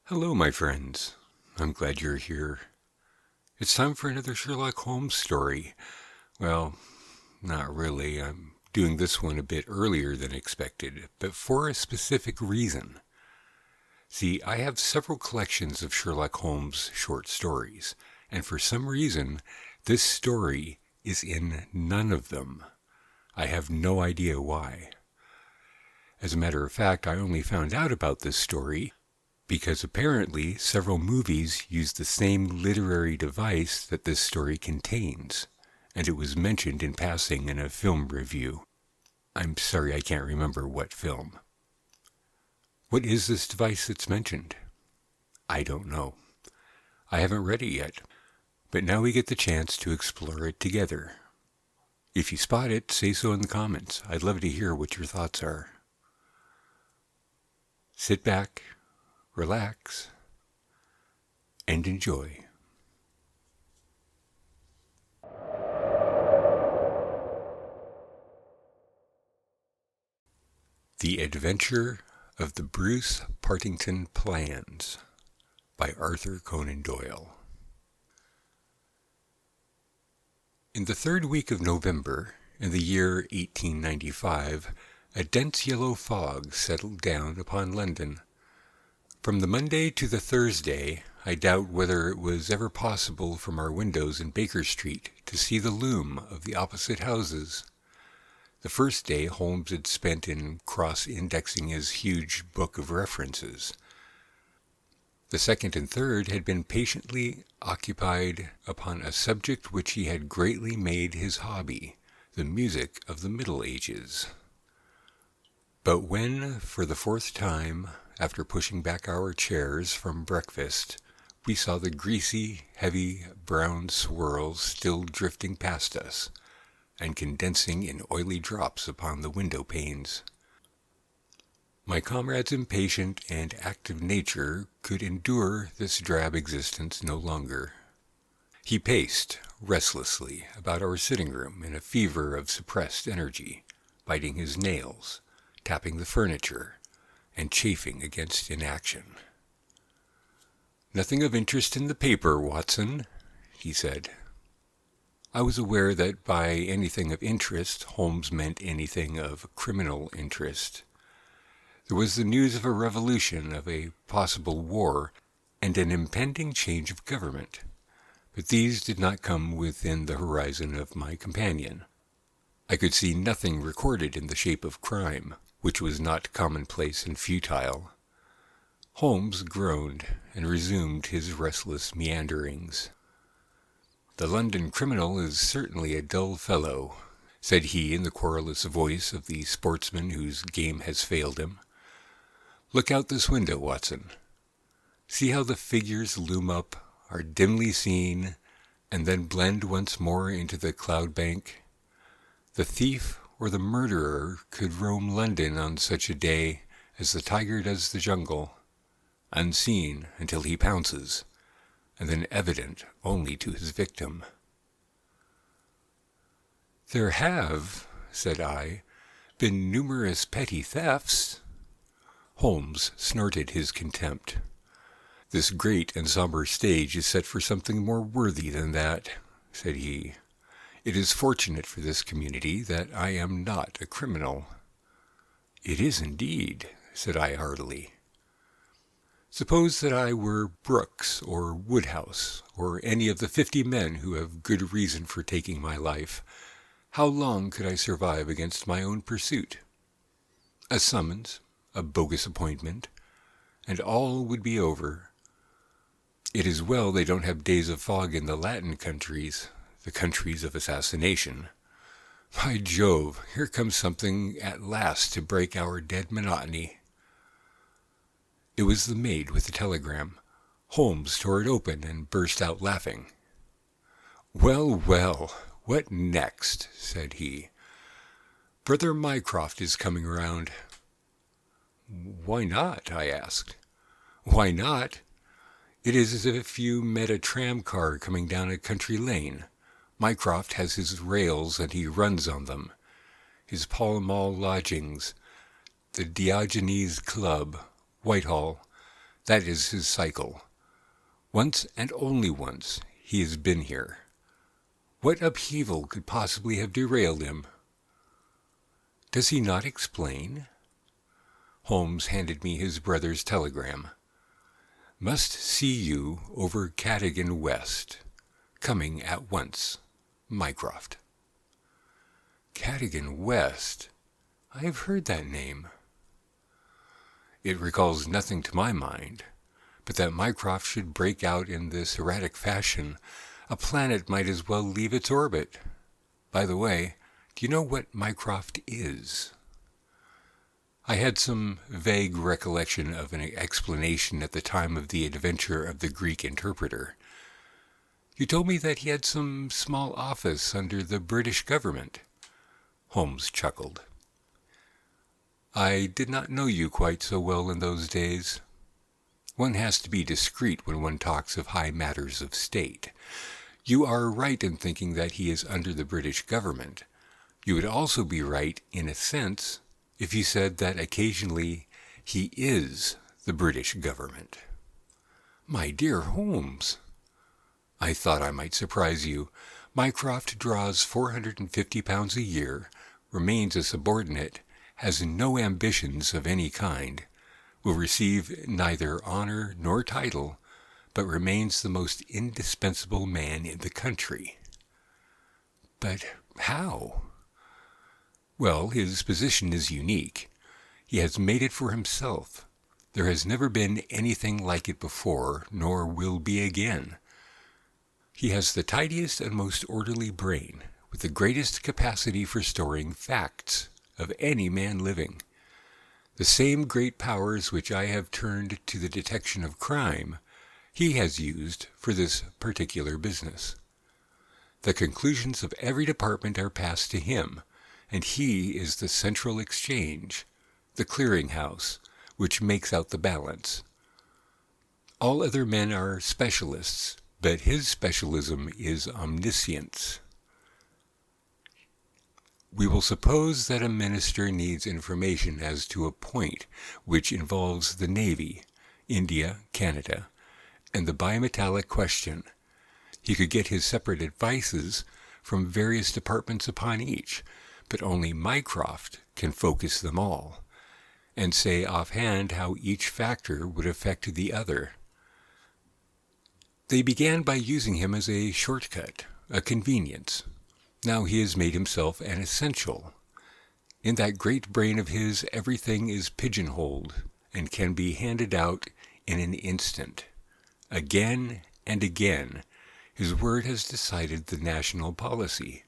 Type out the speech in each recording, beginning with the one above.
Hello, my friends. I'm glad you're here. It's time for another Sherlock Holmes story. Well, not really. I'm doing this one a bit earlier than expected, but for a specific reason. See, I have several collections of Sherlock Holmes short stories, and for some reason, this story is in none of them. I have no idea why. As a matter of fact, I only found out about this story because apparently several movies use the same literary device that this story contains, and it was mentioned in passing in a film review. I'm sorry, I can't remember what film. What is this device that's mentioned? I don't know. I haven't read it yet, but now we get the chance to explore it together. If you spot it, say so in the comments. I'd love to hear what your thoughts are. Sit back, relax, and enjoy. The Adventure of the Bruce-Partington Plans by Arthur Conan Doyle. In the third week of November, in the year 1895, a dense yellow fog settled down upon London. From the Monday to the Thursday, I doubt whether it was ever possible from our windows in Baker Street to see the loom of the opposite houses. The first day Holmes had spent in cross-indexing his huge book of references. The second and third had been patiently occupied upon a subject which he had greatly made his hobby, the music of the Middle Ages. But when, for the fourth time, after pushing back our chairs from breakfast, we saw the greasy, heavy, brown swirls still drifting past us, and condensing in oily drops upon the window panes, my comrade's impatient and active nature could endure this drab existence no longer. He paced restlessly about our sitting room in a fever of suppressed energy, biting his nails, tapping the furniture, and chafing against inaction. "Nothing of interest in the paper, Watson," he said. I was aware that by anything of interest, Holmes meant anything of criminal interest. There was the news of a revolution, of a possible war, and an impending change of government. But these did not come within the horizon of my companion. I could see nothing recorded in the shape of crime, which was not commonplace and futile. Holmes groaned and resumed his restless meanderings. "The London criminal is certainly a dull fellow," said he in the querulous voice of the sportsman whose game has failed him. "Look out this window, Watson. See how the figures loom up, are dimly seen, and then blend once more into the cloud bank. The thief or the murderer could roam London on such a day as the tiger does the jungle, unseen until he pounces, and then evident only to his victim." "There have," said I, "been numerous petty thefts." Holmes snorted his contempt. "This great and somber stage is set for something more worthy than that," said he. "It is fortunate for this community that I am not a criminal." "It is indeed," said I heartily. "Suppose that I were Brooks or Woodhouse, or any of the 50 men who have good reason for taking my life, how long could I survive against my own pursuit? A summons, a bogus appointment, and all would be over. It is well they don't have days of fog in the Latin countries, the countries of assassination. By Jove, here comes something at last to break our dead monotony." It was the maid with the telegram. Holmes tore it open and burst out laughing. "Well, well, what next?" said he. "Brother Mycroft is coming round." "Why not?" I asked. "Why not? It is as if you met a tram car coming down a country lane. Mycroft has his rails and he runs on them. His Pall Mall lodgings, the Diogenes Club, Whitehall, That is his cycle. Once and only once he has been here. What upheaval could possibly have derailed him? Does he not explain? Holmes handed me his brother's telegram. Must see you over Cadogan West. Coming at once. Mycroft. Cadogan West? I have heard that name. It recalls nothing to my mind, but that Mycroft should break out in this erratic fashion. A planet might as well leave its orbit. By the way, do you know what Mycroft is? I had some vague recollection of an explanation at the time of the adventure of the Greek interpreter. You told me that he had some small office under the British government. Holmes chuckled. I did not know you quite so well in those days. One has to be discreet when one talks of high matters of state. You are right in thinking that he is under the British government. You would also be right, in a sense, if you said that occasionally he is the British government. My dear Holmes, I thought I might surprise you. Mycroft draws £450 a year, remains a subordinate, has no ambitions of any kind, will receive neither honor nor title, but remains the most indispensable man in the country. But how? Well, his position is unique. He has made it for himself. There has never been anything like it before, nor will be again. He has the tidiest and most orderly brain, with the greatest capacity for storing facts, of any man living. The same great powers which I have turned to the detection of crime, he has used for this particular business. The conclusions of every department are passed to him, and he is the central exchange, the clearing-house, which makes out the balance. All other men are specialists, but his specialism is omniscience. We will suppose that a minister needs information as to a point which involves the Navy, India, Canada, and the bimetallic question. He could get his separate advices from various departments upon each, but only Mycroft can focus them all, and say offhand how each factor would affect the other. They began by using him as a shortcut, a convenience. Now he has made himself an essential. In that great brain of his, everything is pigeonholed and can be handed out in an instant. Again and again, his word has decided the national policy.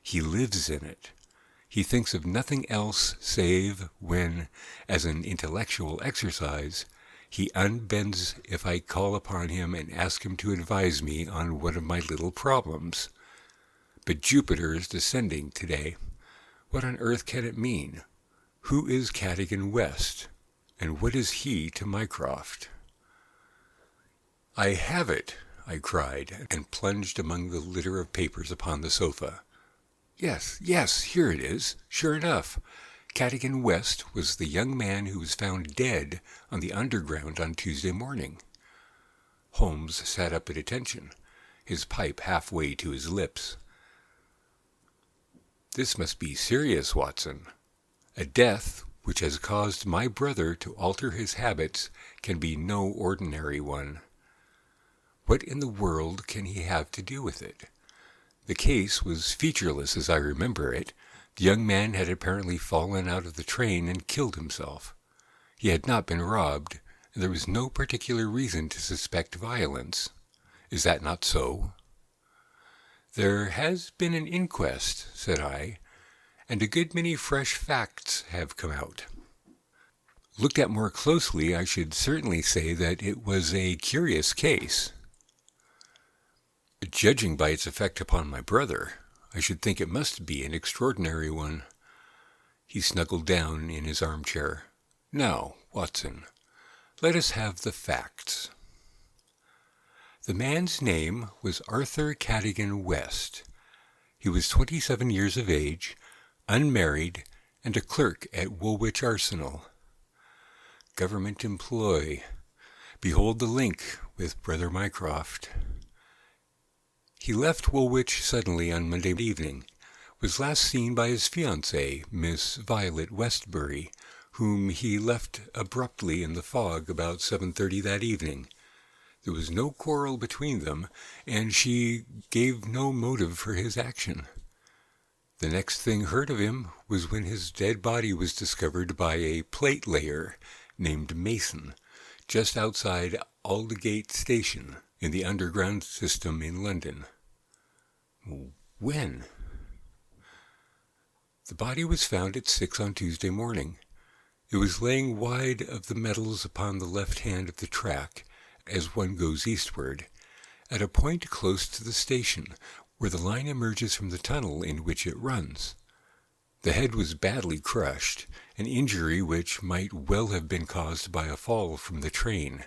He lives in it. He thinks of nothing else save when, as an intellectual exercise, he unbends if I call upon him and ask him to advise me on one of my little problems. But Jupiter is descending today. What on earth can it mean? Who is Cadogan West? And what is he to Mycroft? I have it, I cried, and plunged among the litter of papers upon the sofa. Yes, here it is, sure enough. Cadogan West was the young man who was found dead on the Underground on Tuesday morning. Holmes sat up at attention, his pipe halfway to his lips. This must be serious, Watson. A death which has caused my brother to alter his habits can be no ordinary one. What in the world can he have to do with it? The case was featureless as I remember it. The young man had apparently fallen out of the train and killed himself. He had not been robbed, and there was no particular reason to suspect violence. Is that not so? There has been an inquest, said I, and a good many fresh facts have come out. Looked at more closely, I should certainly say that it was a curious case. Judging by its effect upon my brother, I should think it must be an extraordinary one. He snuggled down in his armchair. Now, Watson, let us have the facts. The man's name was Arthur Cadogan West. He was 27 years of age, unmarried, and a clerk at Woolwich Arsenal. Government employee. Behold the link with Brother Mycroft. He left Woolwich suddenly on Monday evening, was last seen by his fiancée, Miss Violet Westbury, whom he left abruptly in the fog about 7:30 that evening. There was no quarrel between them, and she gave no motive for his action. The next thing heard of him was when his dead body was discovered by a plate-layer named Mason, just outside Aldgate Station, in the underground system in London. When? The body was found at 6 on Tuesday morning. It was laying wide of the metals upon the left hand of the track, as one goes eastward, at a point close to the station, where the line emerges from the tunnel in which it runs. The head was badly crushed, an injury which might well have been caused by a fall from the train.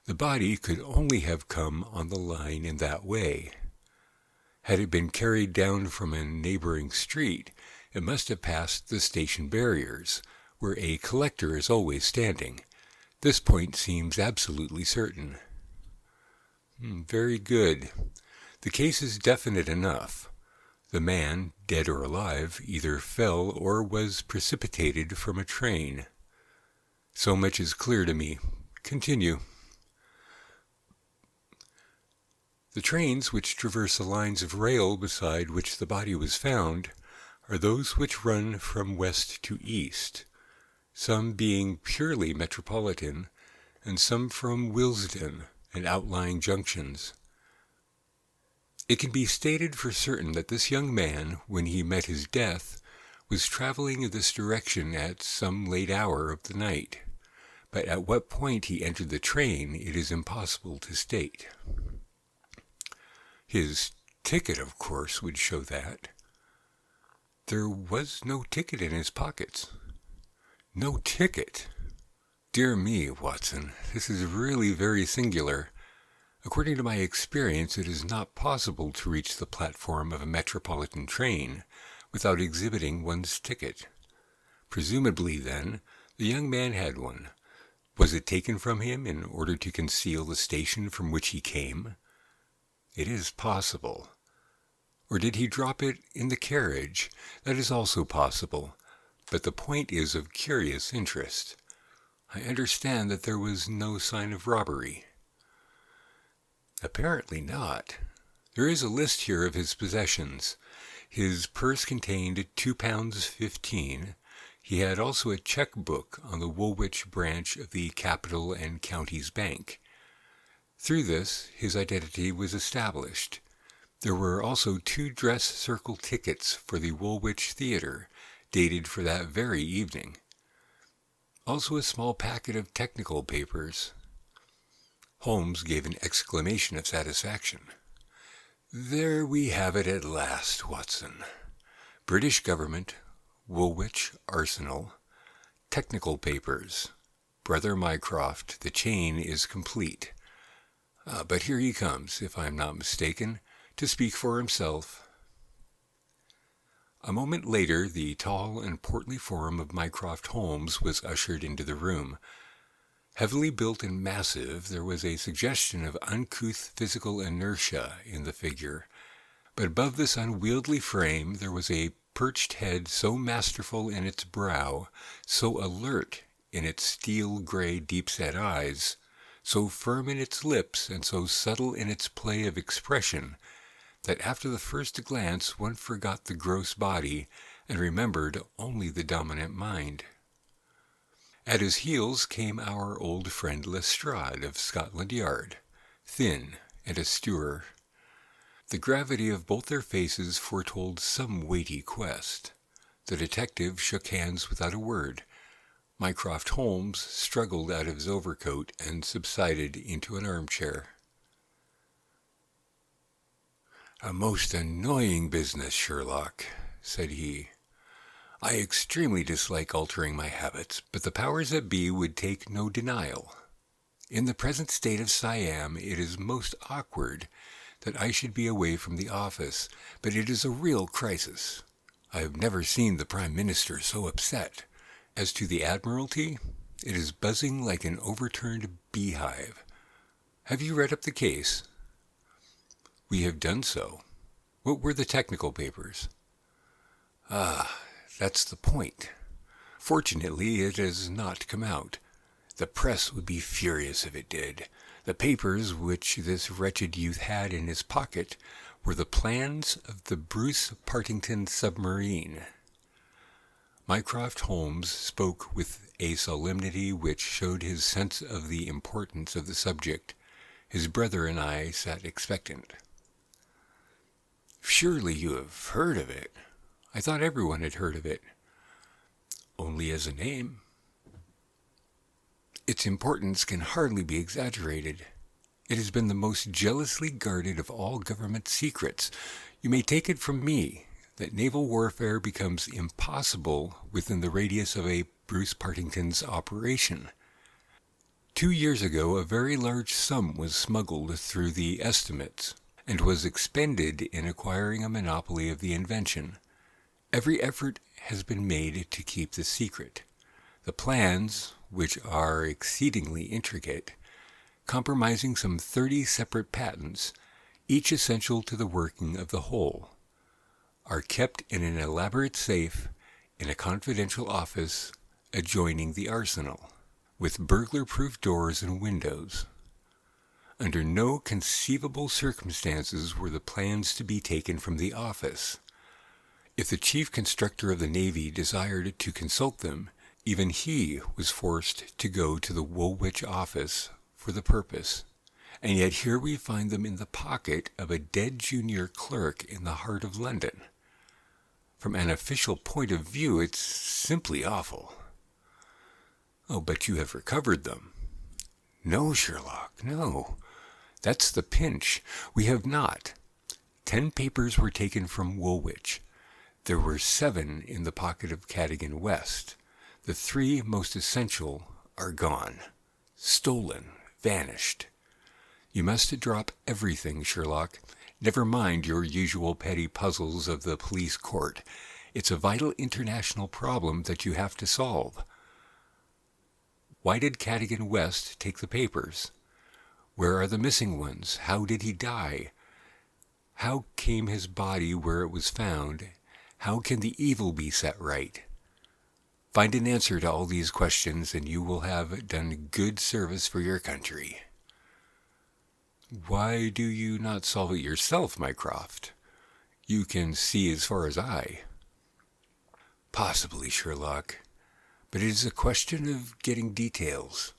The body could only have come on the line in that way. Had it been carried down from a neighboring street, it must have passed the station barriers, where a collector is always standing. This point seems absolutely certain. Very good. The case is definite enough. The man, dead or alive, either fell or was precipitated from a train. So much is clear to me. Continue. The trains which traverse the lines of rail beside which the body was found are those which run from west to east, some being purely metropolitan, and some from Willesden and outlying junctions. It can be stated for certain that this young man, when he met his death, was traveling in this direction at some late hour of the night, but at what point he entered the train it is impossible to state. His ticket, of course, would show that. There was no ticket in his pockets. No ticket? Dear me, Watson, this is really very singular. According to my experience, it is not possible to reach the platform of a metropolitan train without exhibiting one's ticket. Presumably, then, the young man had one. Was it taken from him in order to conceal the station from which he came? It is possible. Or did he drop it in the carriage? That is also possible, but the point is of curious interest. I understand that there was no sign of robbery. Apparently not. There is a list here of his possessions. His purse contained £2.15. He had also a cheque-book on the Woolwich branch of the Capital and Counties Bank. Through this, his identity was established. There were also 2 dress circle tickets for the Woolwich Theatre, dated for that very evening. Also a small packet of technical papers. Holmes gave an exclamation of satisfaction. There we have it at last, Watson. British Government, Woolwich Arsenal, technical papers. Brother Mycroft, the chain is complete. But here he comes, if I am not mistaken, to speak for himself. A moment later, the tall and portly form of Mycroft Holmes was ushered into the room. Heavily built and massive, there was a suggestion of uncouth physical inertia in the figure, but above this unwieldy frame there was a perched head so masterful in its brow, so alert in its steel-gray deep-set eyes, so firm in its lips and so subtle in its play of expression, that after the first glance one forgot the gross body and remembered only the dominant mind. At his heels came our old friend Lestrade of Scotland Yard, thin and austere. The gravity of both their faces foretold some weighty quest. The detective shook hands without a word. Mycroft Holmes struggled out of his overcoat and subsided into an armchair. "A most annoying business, Sherlock," said he. "I extremely dislike altering my habits, but the powers that be would take no denial. In the present state of Siam, it is most awkward that I should be away from the office, but it is a real crisis. I have never seen the Prime Minister so upset. As to the Admiralty, it is buzzing like an overturned beehive. Have you read up the case?" "We have done so. What were the technical papers?" "Ah, that's the point. Fortunately, it has not come out. The press would be furious if it did. The papers which this wretched youth had in his pocket were the plans of the Bruce-Partington submarine." Mycroft Holmes spoke with a solemnity which showed his sense of the importance of the subject. His brother and I sat expectant. "Surely you have heard of it? I thought everyone had heard of it." "Only as a name." "Its importance can hardly be exaggerated. It has been the most jealously guarded of all government secrets. You may take it from me that naval warfare becomes impossible within the radius of a Bruce-Partington's operation. 2 years ago, a very large sum was smuggled through the estimates, and was expended in acquiring a monopoly of the invention. Every effort has been made to keep the secret. The plans, which are exceedingly intricate, comprising some 30 separate patents, each essential to the working of the whole, are kept in an elaborate safe in a confidential office adjoining the arsenal, with burglar-proof doors and windows. Under no conceivable circumstances were the plans to be taken from the office. If the chief constructor of the Navy desired to consult them, even he was forced to go to the Woolwich office for the purpose. And yet here we find them in the pocket of a dead junior clerk in the heart of London. From an official point of view, it's simply awful." "Oh, but you have recovered them." "No, Sherlock, no. That's the pinch. We have not. 10 papers were taken from Woolwich. There were 7 in the pocket of Cadogan West. The 3 most essential are gone. Stolen, vanished. You must drop everything, Sherlock. Never mind your usual petty puzzles of the police court. It's a vital international problem that you have to solve. Why did Cadogan West take the papers? Where are the missing ones? How did he die? How came his body where it was found? How can the evil be set right? Find an answer to all these questions, and you will have done good service for your country." "Why do you not solve it yourself, Mycroft? You can see as far as I." "Possibly, Sherlock, but it is a question of getting details.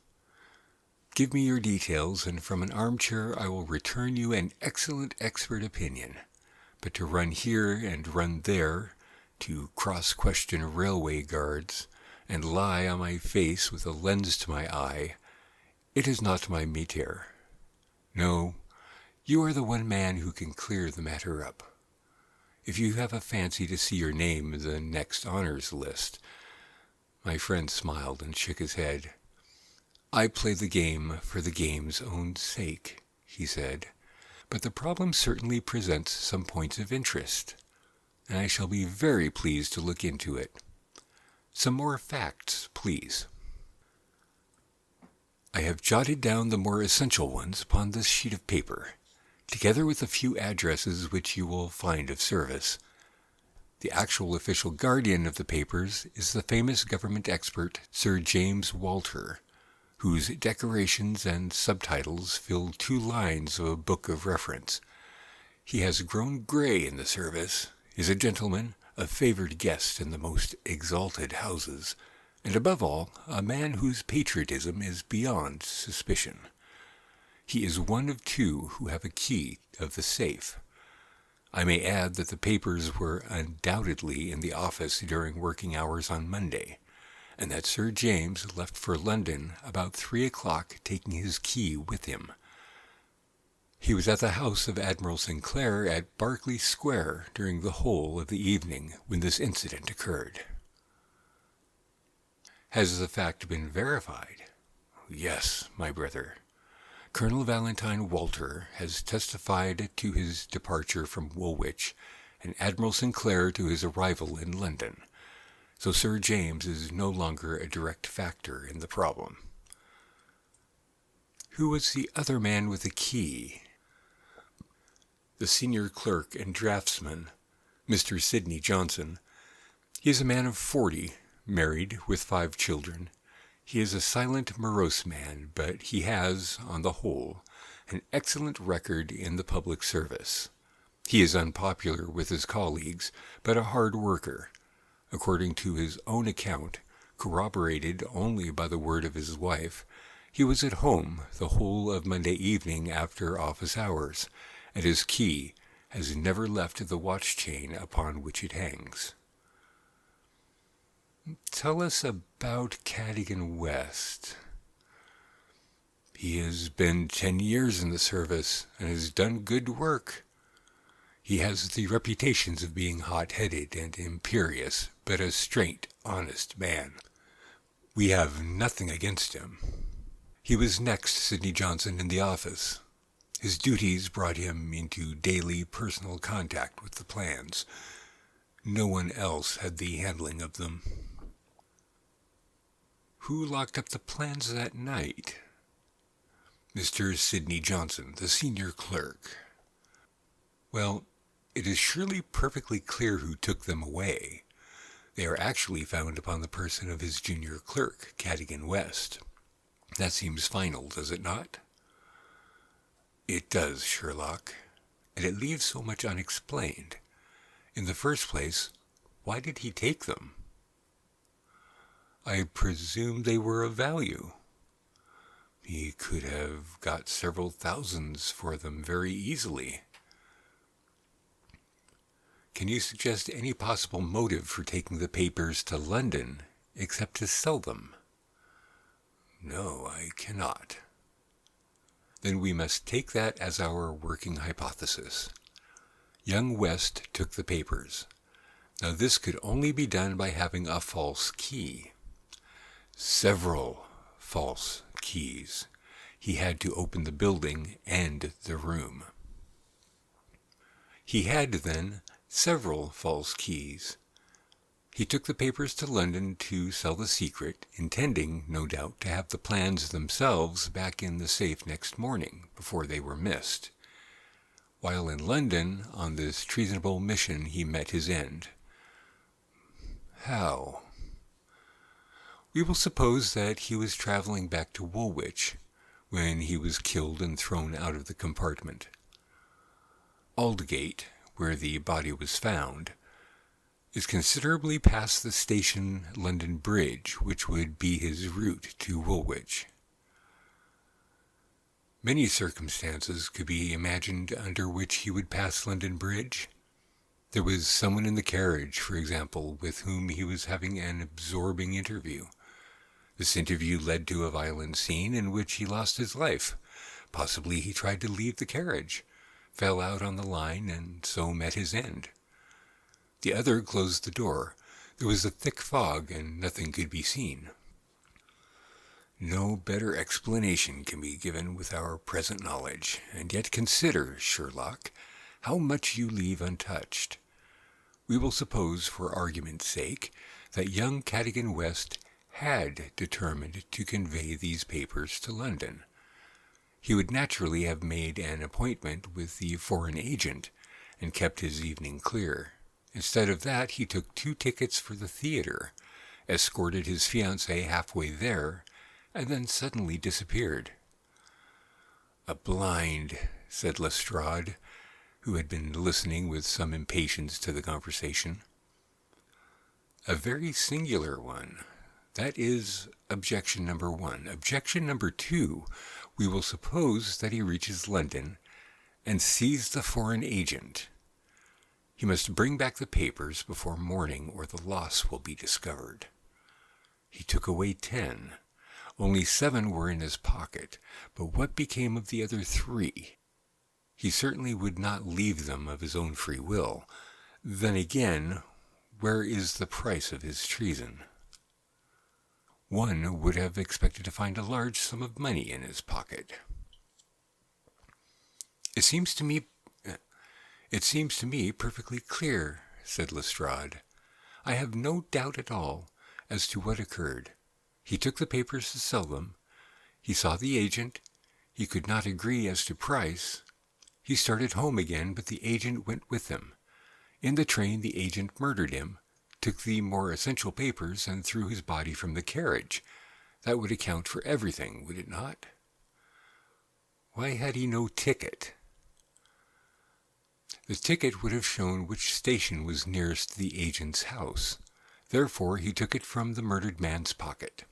Give me your details, and from an armchair I will return you an excellent expert opinion. But to run here and run there, to cross-question railway guards, and lie on my face with a lens to my eye, it is not my métier. No, you are the one man who can clear the matter up. If you have a fancy to see your name in the next honors list—" My friend smiled and shook his head. "I play the game for the game's own sake," he said, "but the problem certainly presents some points of interest, and I shall be very pleased to look into it. Some more facts, please." I have jotted down the more essential ones upon this sheet of paper, together with a few addresses which you will find of service. The actual official guardian of the papers is the famous government expert Sir James Walter, whose decorations and subtitles fill 2 lines of a book of reference. He has grown gray in the service, is a gentleman, a favored guest in the most exalted houses, and above all, a man whose patriotism is beyond suspicion. He is one of 2 who have a key of the safe. I may add that the papers were undoubtedly in the office during working hours on Monday, and that Sir James left for London about 3 o'clock, taking his key with him. He was at the house of Admiral Sinclair at Berkeley Square during the whole of the evening when this incident occurred. Has the fact been verified? Yes, my brother. Colonel Valentine Walter has testified to his departure from Woolwich, and Admiral Sinclair to his arrival in London, so Sir James is no longer a direct factor in the problem. Who was the other man with the key? The senior clerk and draftsman, Mr. Sidney Johnson. He is a man of 40, married, with 5 children. He is a silent, morose man, but he has, on the whole, an excellent record in the public service. He is unpopular with his colleagues, but a hard worker. According to his own account, corroborated only by the word of his wife, he was at home the whole of Monday evening after office hours, and his key has never left the watch chain upon which it hangs. Tell us about Cadogan West. He has been 10 years in the service and has done good work. He has the reputations of being hot-headed and imperious, but a straight, honest man. We have nothing against him. He was next Sidney Johnson in the office. His duties brought him into daily personal contact with the plans. No one else had the handling of them. Who locked up the plans that night? Mr. Sidney Johnson, the senior clerk. Well, it is surely perfectly clear who took them away. They are actually found upon the person of his junior clerk, Cadogan West. That seems final, does it not? It does, Sherlock, and it leaves so much unexplained. In the first place, why did he take them? I presume they were of value. He could have got several thousands for them very easily. Can you suggest any possible motive for taking the papers to London, except to sell them? No, I cannot. Then we must take that as our working hypothesis. Young West took the papers. Now this could only be done by having a false key. Several false keys. He had to open the building and the room. He had, then, several false keys. He took the papers to London to sell the secret, intending, no doubt, to have the plans themselves back in the safe next morning, before they were missed. While in London, on this treasonable mission, he met his end. How? We will suppose that he was traveling back to Woolwich, when he was killed and thrown out of the compartment. Aldgate, where the body was found, is considerably past the station London Bridge, which would be his route to Woolwich. Many circumstances could be imagined under which he would pass London Bridge. There was someone in the carriage, for example, with whom he was having an absorbing interview. This interview led to a violent scene in which he lost his life. Possibly he tried to leave the carriage, fell out on the line, and so met his end. The other closed the door. There was a thick fog, and nothing could be seen. No better explanation can be given with our present knowledge, and yet consider, Sherlock, how much you leave untouched. We will suppose, for argument's sake, that young Cadogan West had determined to convey these papers to London. He would naturally have made an appointment with the foreign agent, and kept his evening clear. Instead of that, he took 2 tickets for the theater, escorted his fiancée halfway there, and then suddenly disappeared. A blind, said Lestrade, who had been listening with some impatience to the conversation. A very singular one. That is objection number 1. Objection number 2, we will suppose that he reaches London and sees the foreign agent. He must bring back the papers before morning, or the loss will be discovered. He took away 10. Only 7 were in his pocket, but what became of the other 3? He certainly would not leave them of his own free will. Then again, where is the price of his treason? One would have expected to find a large sum of money in his pocket. It seems to me perfectly clear, said Lestrade. I have no doubt at all as to what occurred. He took the papers to sell them. He saw the agent. He could not agree as to price. He started home again, but the agent went with him. In the train, the agent murdered him, took the more essential papers, and threw his body from the carriage. That would account for everything, would it not? Why had he no ticket? The ticket would have shown which station was nearest the agent's house. Therefore, he took it from the murdered man's pocket.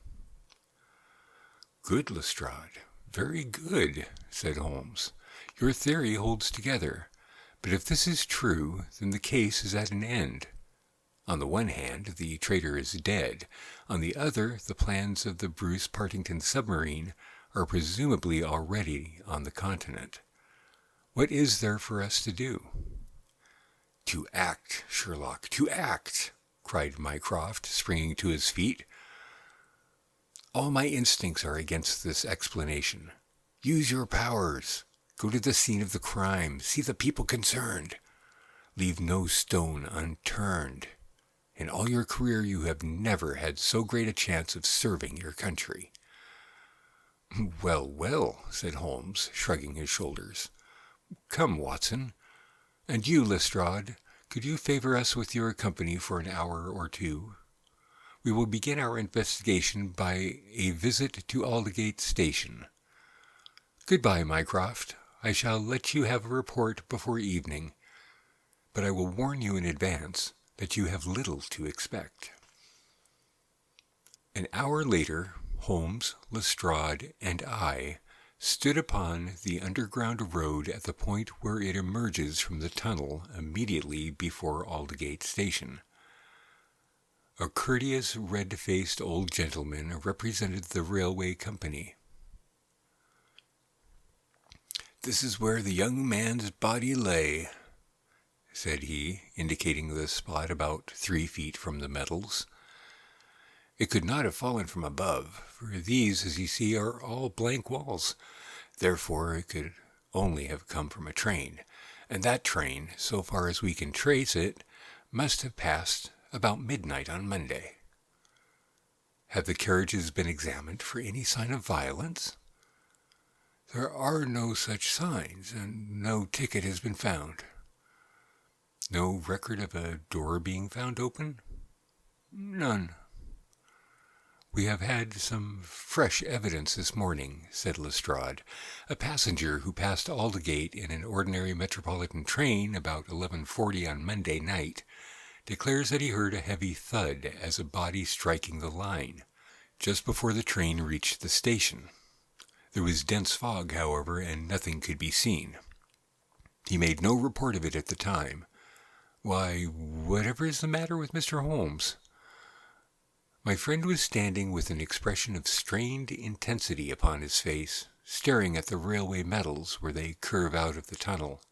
"Good, Lestrade, very good," said Holmes. "Your theory holds together. But if this is true, then the case is at an end. On the one hand, the traitor is dead. On the other, the plans of the Bruce-Partington submarine are presumably already on the continent. What is there for us to do?" "To act, Sherlock, to act!" cried Mycroft, springing to his feet. "All my instincts are against this explanation. Use your powers. Go to the scene of the crime. See the people concerned. Leave no stone unturned. In all your career you have never had so great a chance of serving your country." "Well, well," said Holmes, shrugging his shoulders. "Come, Watson. And you, Lestrade, could you favor us with your company for an hour or two? We will begin our investigation by a visit to Aldgate Station. Goodbye, Mycroft. I shall let you have a report before evening, but I will warn you in advance that you have little to expect." An hour later, Holmes, Lestrade, and I stood upon the underground road at the point where it emerges from the tunnel immediately before Aldgate Station. A courteous, red-faced old gentleman represented the railway company. "This is where the young man's body lay," said he, indicating the spot about 3 feet from the metals. "It could not have fallen from above, for these, as you see, are all blank walls. Therefore it could only have come from a train, and that train, so far as we can trace it, must have passed about midnight on Monday." "Have the carriages been examined for any sign of violence?" "There are no such signs, and no ticket has been found." "No record of a door being found open?" "None." "We have had some fresh evidence this morning," said Lestrade. "A passenger who passed Aldgate in an ordinary metropolitan train about 11:40 on Monday night declares that he heard a heavy thud as a body striking the line, just before the train reached the station. There was dense fog, however, and nothing could be seen. He made no report of it at the time. Why, whatever is the matter with Mr. Holmes?" My friend was standing with an expression of strained intensity upon his face, staring at the railway metals where they curve out of the tunnel.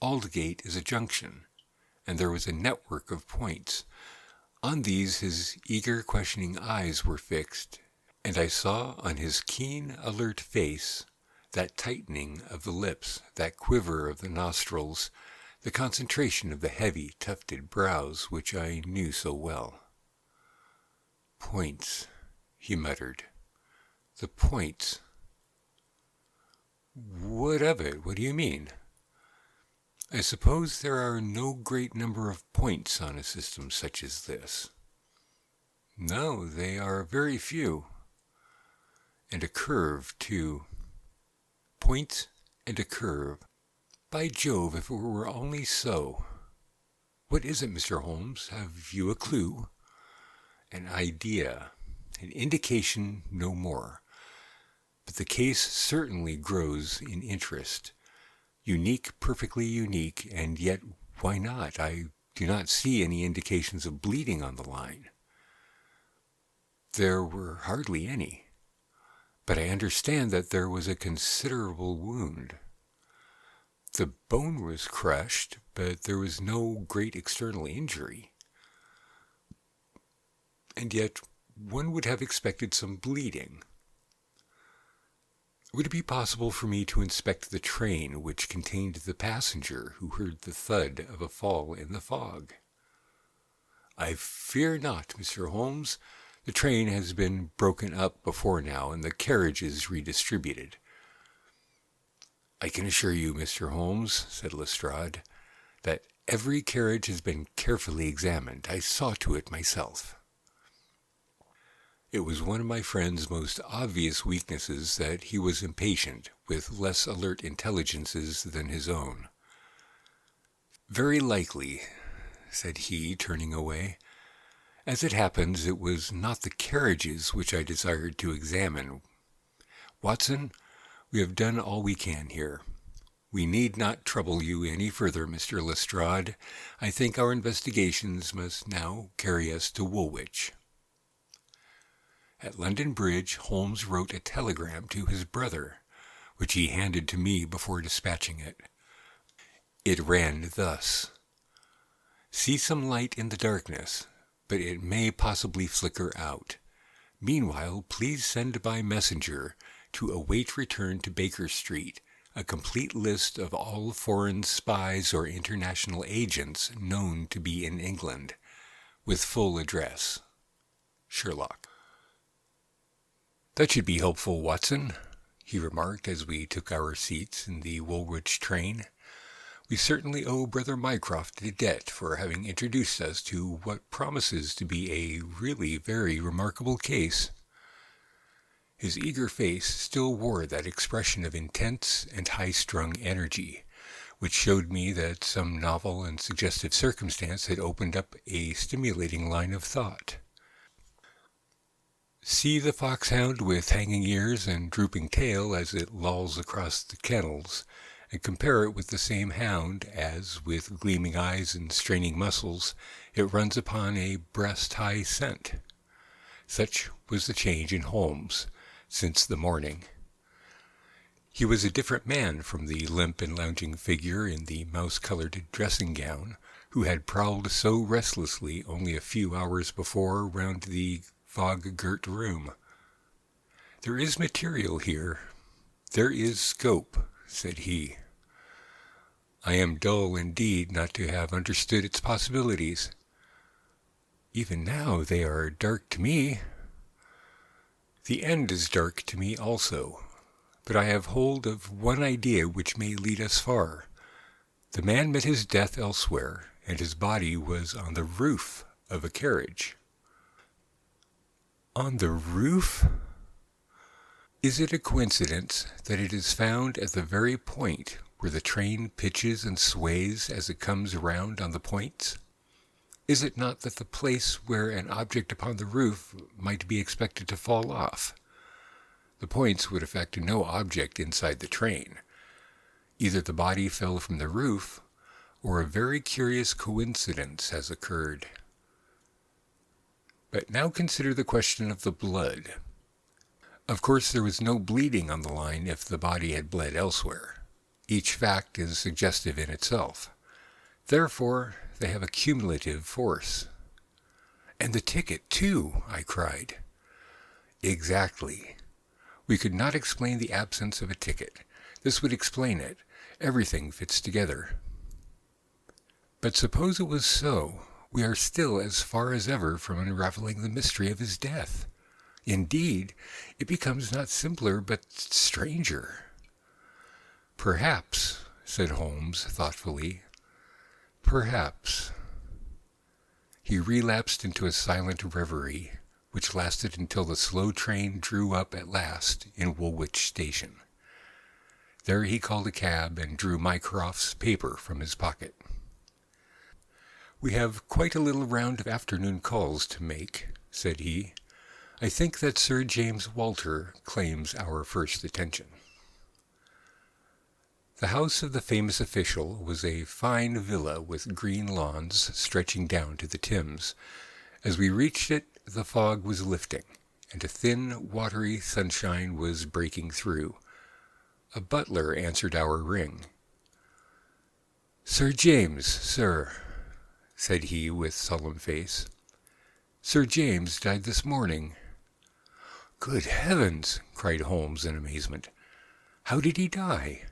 Aldgate is a junction, and there was a network of points. On these his eager, questioning eyes were fixed, and I saw on his keen, alert face that tightening of the lips, that quiver of the nostrils, the concentration of the heavy, tufted brows which I knew so well. "Points," he muttered. "The points. What of it? What do you mean?" "I suppose there are no great number of points on a system such as this." "No, they are very few." "And a curve, too." "Points and a curve. By Jove, if it were only so. What is it, Mr. Holmes? Have you a clue?" "An idea, an indication, no more. But the case certainly grows in interest. Unique, perfectly unique, and yet why not? I do not see any indications of bleeding on the line." "There were hardly any. But I understand that there was a considerable wound." "The bone was crushed, but there was no great external injury." "And yet one would have expected some bleeding." "Would it be possible for me to inspect the train which contained the passenger who heard the thud of a fall in the fog?" "I fear not, Mr. Holmes. The train has been broken up before now, and the carriages redistributed. "I can assure you, Mr. Holmes," said Lestrade, "that every carriage has been carefully examined. I saw to it myself." It was one of my friend's most obvious weaknesses that he was impatient with less alert intelligences than his own. "Very likely," said he, turning away. "As it happens, it was not the carriages which I desired to examine. Watson, we have done all we can here. We need not trouble you any further, Mr. Lestrade. I think our investigations must now carry us to Woolwich." At London Bridge, Holmes wrote a telegram to his brother, which he handed to me before dispatching it. It ran thus: "See some light in the darkness, but it may possibly flicker out. Meanwhile, please send by messenger to await return to Baker Street a complete list of all foreign spies or international agents known to be in England, with full address. Sherlock." "That should be helpful, Watson," he remarked as we took our seats in the Woolwich train. "We certainly owe Brother Mycroft a debt for having introduced us to what promises to be a really very remarkable case." His eager face still wore that expression of intense and high-strung energy, which showed me that some novel and suggestive circumstance had opened up a stimulating line of thought. See the foxhound with hanging ears and drooping tail as it lolls across the kennels, and compare it with the same hound as, with gleaming eyes and straining muscles, it runs upon a breast-high scent. Such was the change in Holmes since the morning. He was a different man from the limp and lounging figure in the mouse-colored dressing-gown who had prowled so restlessly only a few hours before round the fog-girt room. "There is material here. There is scope," said he. "I am dull indeed not to have understood its possibilities. Even now they are dark to me. The end is dark to me also, but I have hold of one idea which may lead us far. The man met his death elsewhere, and his body was on the roof of a carriage." "On the roof? Is it a coincidence that it is found at the very point where the train pitches and sways as it comes round on the points? Is it not that the place where an object upon the roof might be expected to fall off? The points would affect no object inside the train. Either the body fell from the roof, or a very curious coincidence has occurred. But now consider the question of the blood. Of course there was no bleeding on the line if the body had bled elsewhere. Each fact is suggestive in itself. Therefore, they have a cumulative force." "And the ticket, too," I cried. "Exactly. We could not explain the absence of a ticket. This would explain it. Everything fits together." "But suppose it was so, we are still as far as ever from unraveling the mystery of his death. Indeed, it becomes not simpler but stranger." "Perhaps," said Holmes thoughtfully, "perhaps." He relapsed into a silent reverie, which lasted until the slow train drew up at last in Woolwich Station. There he called a cab and drew Mycroft's paper from his pocket. "We have quite a little round of afternoon calls to make," said he. "I think that Sir James Walter claims our first attention." The house of the famous official was a fine villa with green lawns stretching down to the Thames. As we reached it, the fog was lifting, and a thin, watery sunshine was breaking through. A butler answered our ring. "Sir James, sir," said he with solemn face. "Sir James died this morning." "Good heavens!" cried Holmes in amazement. "How did he die?"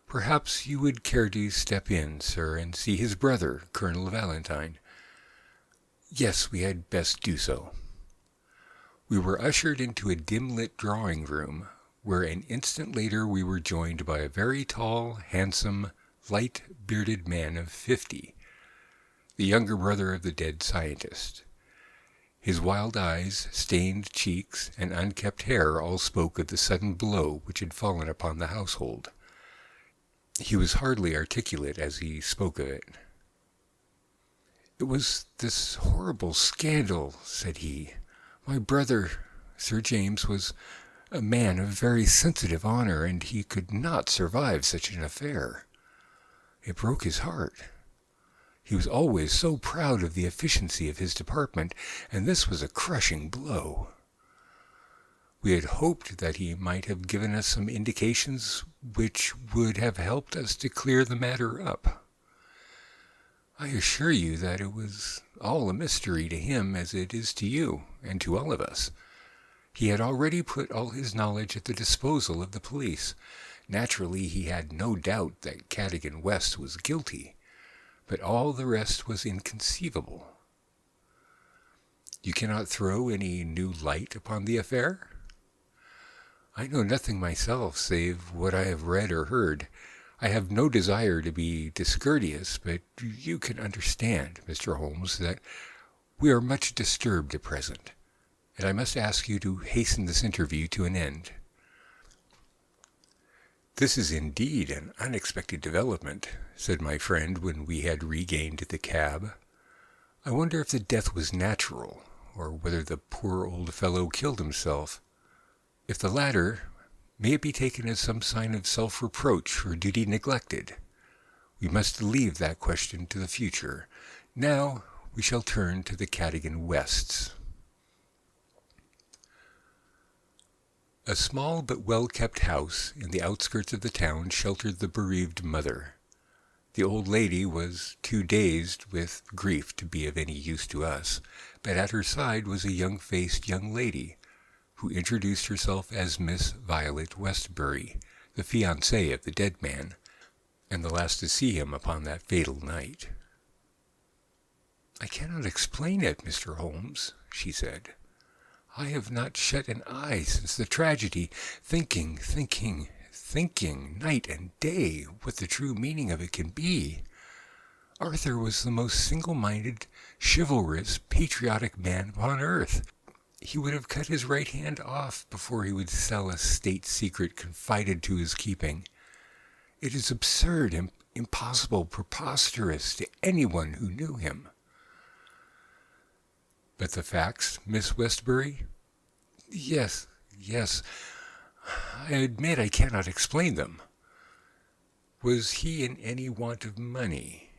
"Perhaps you would care to step in, sir, and see his brother, Colonel Valentine." "Yes, we had best do so." We were ushered into a dim-lit drawing-room, where an instant later we were joined by a very tall, handsome, light-bearded man of 50, the younger brother of the dead scientist. His wild eyes, stained cheeks, and unkempt hair all spoke of the sudden blow which had fallen upon the household. He was hardly articulate as he spoke of it. "It was this horrible scandal," said he. "My brother, Sir James, was a man of very sensitive honor, and he could not survive such an affair. It broke his heart. He was always so proud of the efficiency of his department, and this was a crushing blow. We had hoped that he might have given us some indications which would have helped us to clear the matter up. I assure you that it was all a mystery to him as it is to you and to all of us. He had already put all his knowledge at the disposal of the police. Naturally, he had no doubt that Cadogan West was guilty, but all the rest was inconceivable. You cannot throw any new light upon the affair? I know nothing myself save what I have read or heard. I have no desire to be discourteous, but you can understand, Mr. Holmes, that we are much disturbed at present, and I must ask you to hasten this interview to an end." "This is indeed an unexpected development," said my friend when we had regained the cab. "I wonder if the death was natural, or whether the poor old fellow killed himself. If the latter, may it be taken as some sign of self-reproach for duty neglected? We must leave that question to the future. Now we shall turn to the Cadogan Wests." A small but well-kept house in the outskirts of the town sheltered the bereaved mother. The old lady was too dazed with grief to be of any use to us, but at her side was a young-faced young lady, who introduced herself as Miss Violet Westbury, the fiancée of the dead man, and the last to see him upon that fatal night. "I cannot explain it, Mr. Holmes," she said. "I have not shut an eye since the tragedy, thinking night and day what the true meaning of it can be. Arthur was the most single-minded, chivalrous, patriotic man upon earth. He would have cut his right hand off before he would sell a state secret confided to his keeping. It is absurd, impossible, preposterous to anyone who knew him." "But the facts, Miss Westbury?" Yes. I admit I cannot explain them." "Was he in any want of money?"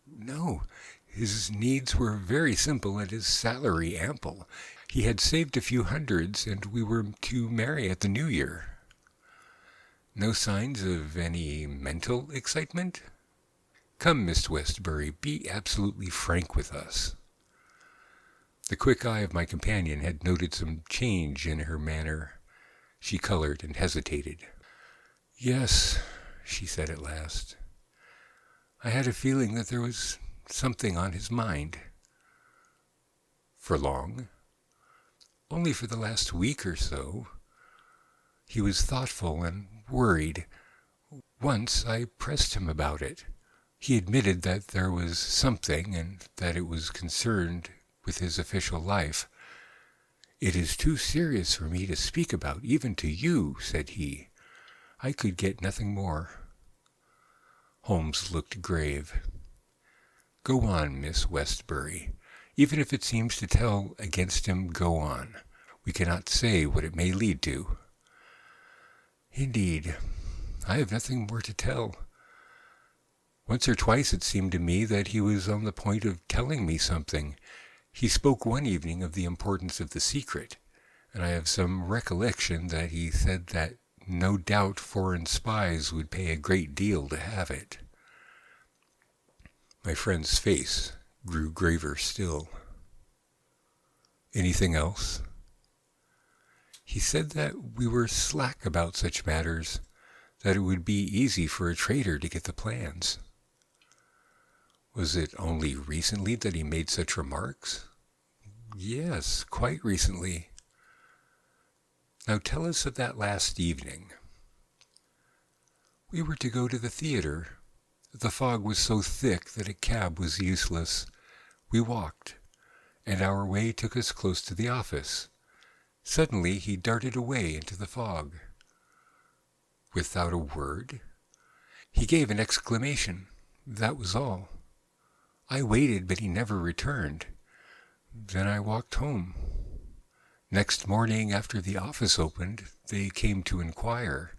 "No. His needs were very simple and his salary ample. He had saved a few hundreds, and we were to marry at the New Year." "No signs of any mental excitement? Come, Miss Westbury, be absolutely frank with us." The quick eye of my companion had noted some change in her manner. She colored and hesitated. "Yes," she said at last. "I had a feeling that there was something on his mind." "For long?" "Only for the last week or so. He was thoughtful and worried. Once I pressed him about it. He admitted that there was something, and that it was concerned with his official life. 'It is too serious for me to speak about, even to you,' said he. I could get nothing more." Holmes looked grave. "Go on, Miss Westbury. Even if it seems to tell against him, go on. We cannot say what it may lead to." "Indeed, I have nothing more to tell. Once or twice it seemed to me that he was on the point of telling me something. He spoke one evening of the importance of the secret, and I have some recollection that he said that no doubt foreign spies would pay a great deal to have it." My friend's face grew graver still. "Anything else?" "He said that we were slack about such matters, that it would be easy for a traitor to get the plans." "Was it only recently that he made such remarks?" "Yes, quite recently." Now tell us of that last evening." "We were to go to the theater. The fog was so thick that a cab was useless. We walked, and our way took us close to the office. Suddenly he darted away into the fog." "Without a word?" "He gave an exclamation. That was all. I waited, but he never returned. Then I walked home. Next morning, after the office opened, they came to inquire.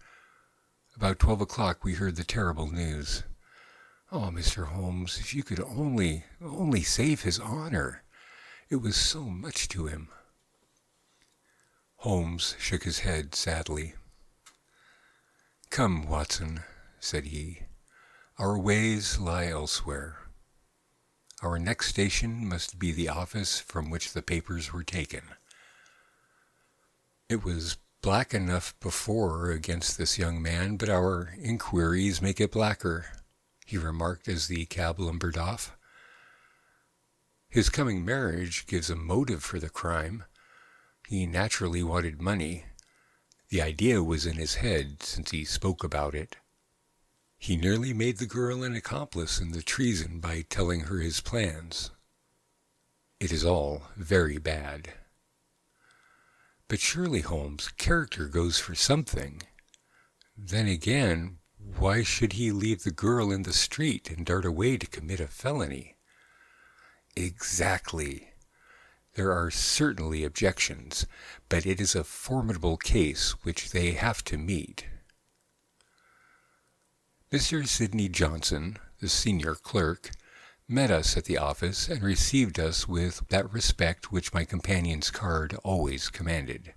About 12 o'clock we heard the terrible news. Oh, Mr. Holmes, if you could only save his honor. It was so much to him." Holmes shook his head sadly. "Come, Watson," said he. "Our ways lie elsewhere. Our next station must be the office from which the papers were taken." It was black enough before against this young man, but our inquiries make it blacker, he remarked as the cab lumbered off. "His coming marriage gives a motive for the crime. He naturally wanted money. The idea was in his head since he spoke about it. He nearly made the girl an accomplice in the treason by telling her his plans. It is all very bad. But surely, Holmes, character goes for something. Then again, why should he leave the girl in the street and dart away to commit a felony?" "Exactly. There are certainly objections, but it is a formidable case which they have to meet." Mr. Sidney Johnson, the senior clerk, met us at the office and received us with that respect which my companion's card always commanded.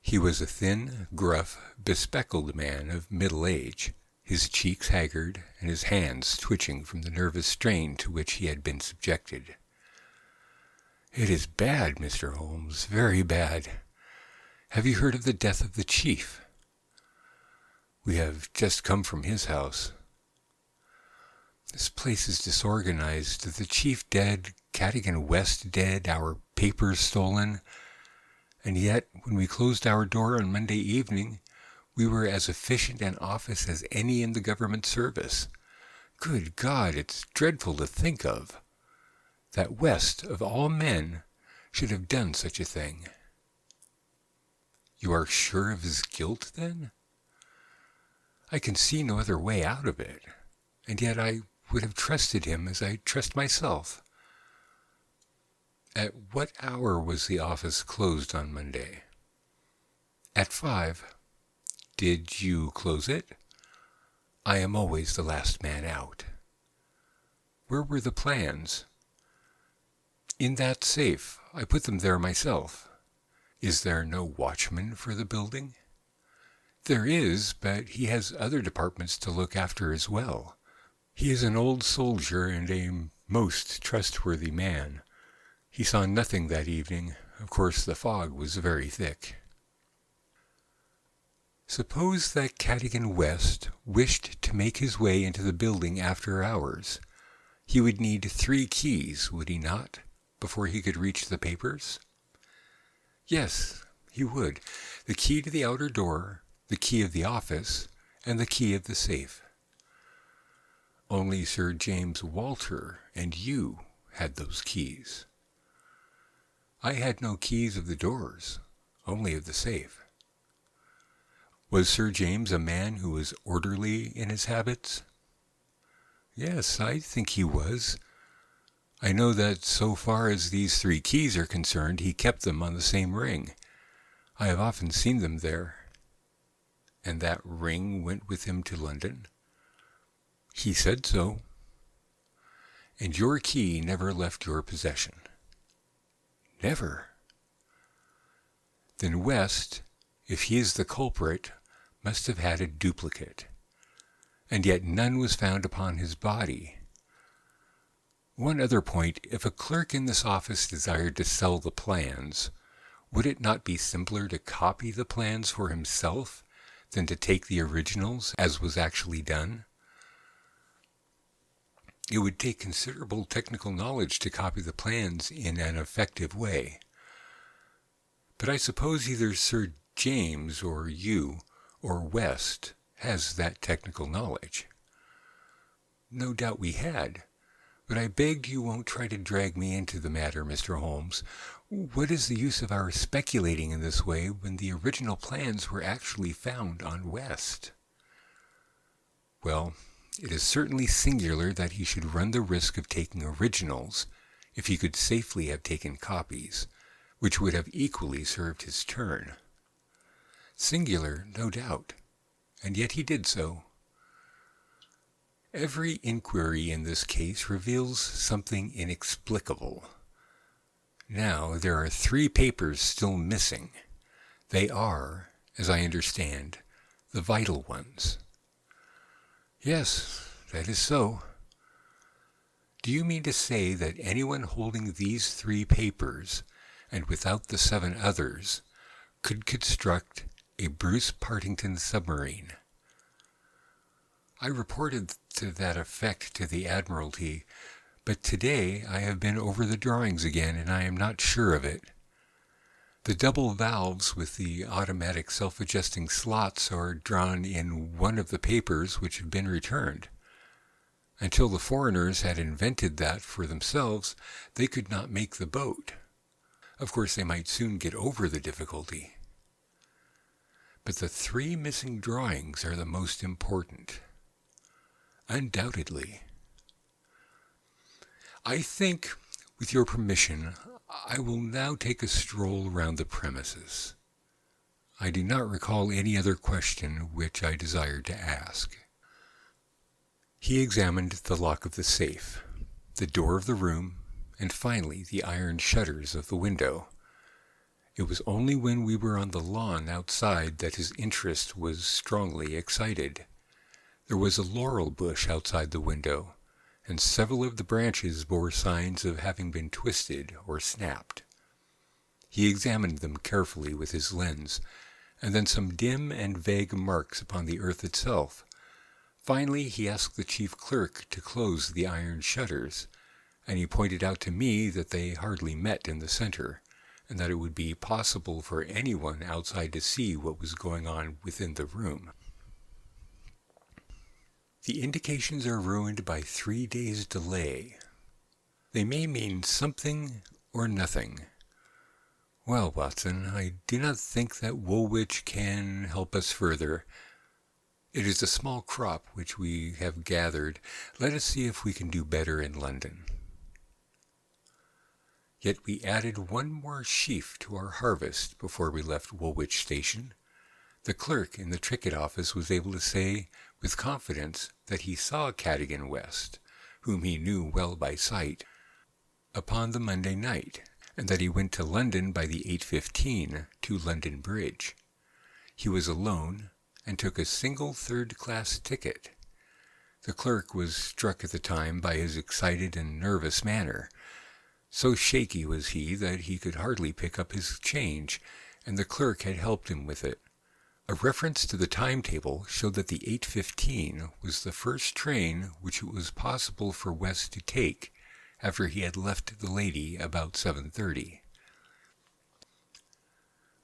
He was a thin, gruff, bespectacled man of middle age, his cheeks haggard and his hands twitching from the nervous strain to which he had been subjected. "It is bad, Mr. Holmes, very bad. Have you heard of the death of the chief?" "We have just come from his house." "This place is disorganized. The chief dead, Cadogan West dead, our papers stolen. And yet, when we closed our door on Monday evening, we were as efficient an office as any in the government service. Good God, it's dreadful to think of. That West, of all men, should have done such a thing." "You are sure of his guilt, then?" "I can see no other way out of it. And yet I would have trusted him as I trust myself." "At what hour was the office closed on Monday?" "At 5. "Did you close it?" "I am always the last man out." "Where were the plans?" "In that safe. I put them there myself." "Is there no watchman for the building?" "There is, but he has other departments to look after as well. He is an old soldier and a most trustworthy man. He saw nothing that evening. Of course, the fog was very thick." "Suppose that Cadogan West wished to make his way into the building after hours. He would need 3 keys, would he not, before he could reach the papers?" "Yes, he would. The key to the outer door, the key of the office, and the key of the safe." "Only Sir James Walter and you had those keys." "I had no keys of the doors, only of the safe." "Was Sir James a man who was orderly in his habits?" "Yes, I think he was. I know that so far as these 3 keys are concerned, he kept them on the same ring. I have often seen them there." "And that ring went with him to London?" "He said so." "And your key never left your possession?" "Never." "Then West, if he is the culprit, must have had a duplicate. And yet none was found upon his body. One other point, if a clerk in this office desired to sell the plans, would it not be simpler to copy the plans for himself than to take the originals, as was actually done? It would take considerable technical knowledge to copy the plans in an effective way. But I suppose either Sir James or you or West has that technical knowledge. No doubt we had, but I beg you won't try to drag me into the matter, Mr. Holmes. What is the use of our speculating in this way when the original plans were actually found on West? Well, it is certainly singular that he should run the risk of taking originals if he could safely have taken copies, which would have equally served his turn. Singular, no doubt, and yet he did so. Every inquiry in this case reveals something inexplicable. Now, there are 3 papers still missing. They are, as I understand, the vital ones. Yes, that is so. Do you mean to say that anyone holding these 3 papers, and without the 7 others, could construct a Bruce-Partington submarine? I reported to that effect to the Admiralty, but today I have been over the drawings again, and I am not sure of it. The double valves with the automatic self-adjusting slots are drawn in one of the papers which have been returned. Until the foreigners had invented that for themselves, they could not make the boat. Of course, they might soon get over the difficulty. But the 3 missing drawings are the most important. Undoubtedly. I think, with your permission, I will now take a stroll round the premises. I do not recall any other question which I desired to ask. He examined the lock of the safe, the door of the room, and finally the iron shutters of the window. It was only when we were on the lawn outside that his interest was strongly excited. There was a laurel bush outside the window, and several of the branches bore signs of having been twisted or snapped. He examined them carefully with his lens, and then some dim and vague marks upon the earth itself. Finally, he asked the chief clerk to close the iron shutters, and he pointed out to me that they hardly met in the center, and that it would be possible for anyone outside to see what was going on within the room. The indications are ruined by 3 days' delay. They may mean something or nothing. Well, Watson, I do not think that Woolwich can help us further. It is a small crop which we have gathered. Let us see if we can do better in London. Yet we added 1 more sheaf to our harvest before we left Woolwich Station. The clerk in the ticket office was able to say with confidence that he saw Cadogan West, whom he knew well by sight, upon the Monday night, and that he went to London by the 8:15 to London Bridge. He was alone, and took a single third-class ticket. The clerk was struck at the time by his excited and nervous manner. So shaky was he that he could hardly pick up his change, and the clerk had helped him with it. A reference to the timetable showed that the 8:15 was the first train which it was possible for West to take after he had left the lady about 7:30.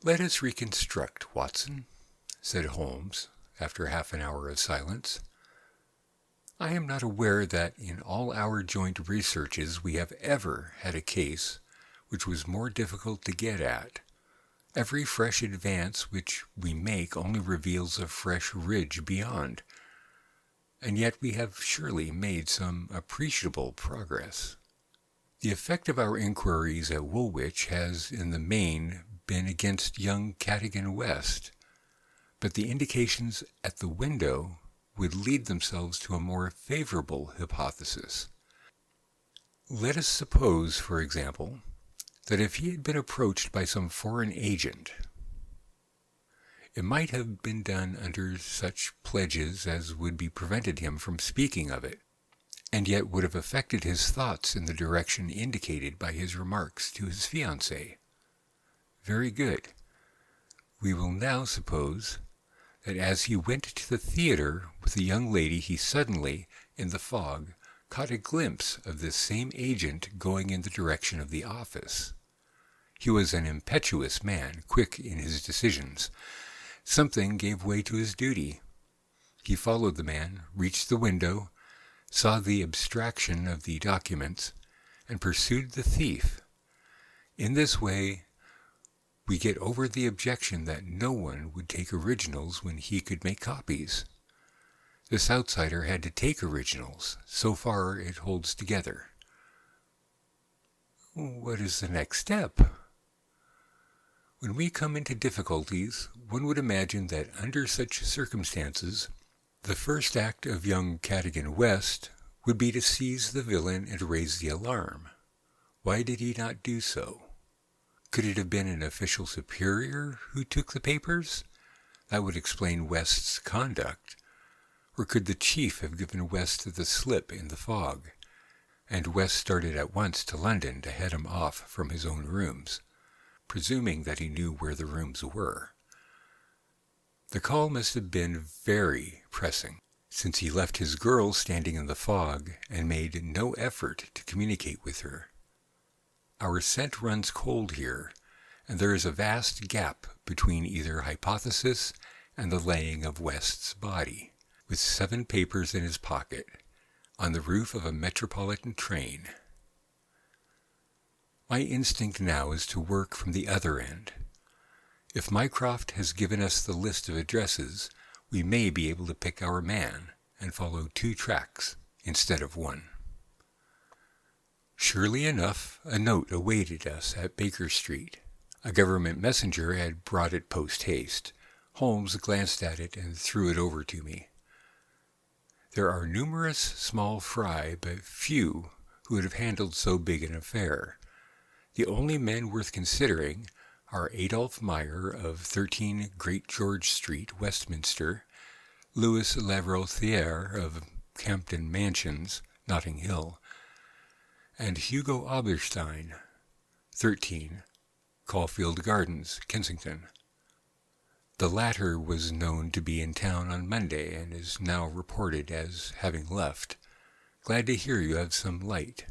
"Let us reconstruct, Watson," said Holmes, after half an hour of silence. "I am not aware that in all our joint researches we have ever had a case which was more difficult to get at. Every fresh advance which we make only reveals a fresh ridge beyond, and yet we have surely made some appreciable progress. The effect of our inquiries at Woolwich has, in the main, been against young Cadogan West, but the indications at the window would lead themselves to a more favorable hypothesis. Let us suppose, for example, that if he had been approached by some foreign agent, it might have been done under such pledges as would be prevented him from speaking of it, and yet would have affected his thoughts in the direction indicated by his remarks to his fiancée. Very good. We will now suppose that as he went to the theater with the young lady, he suddenly, in the fog, caught a glimpse of this same agent going in the direction of the office. He was an impetuous man, quick in his decisions. Something gave way to his duty. He followed the man, reached the window, saw the abstraction of the documents, and pursued the thief. In this way, we get over the objection that no one would take originals when he could make copies. This outsider had to take originals. So far, it holds together. What is the next step? When we come into difficulties, one would imagine that under such circumstances, the first act of young Cadogan West would be to seize the villain and raise the alarm. Why did he not do so? Could it have been an official superior who took the papers? That would explain West's conduct. Or could the chief have given West the slip in the fog, and West started at once to London to head him off from his own rooms, presuming that he knew where the rooms were? The call must have been very pressing, since he left his girl standing in the fog and made no effort to communicate with her. Our scent runs cold here, and there is a vast gap between either hypothesis and the laying of West's body, with 7 papers in his pocket, on the roof of a metropolitan train. My instinct now is to work from the other end. If Mycroft has given us the list of addresses, we may be able to pick our man and follow 2 tracks instead of 1. Surely enough, a note awaited us at Baker Street. A government messenger had brought it post-haste. Holmes glanced at it and threw it over to me. There are numerous small fry, but few who would have handled so big an affair. The only men worth considering are Adolphe Meyer of 13 Great George Street, Westminster, Louis Lavrothiere of Campden Mansions, Notting Hill, and Hugo Oberstein, 13 Caulfield Gardens, Kensington. The latter was known to be in town on Monday and is now reported as having left. Glad to hear you have some light.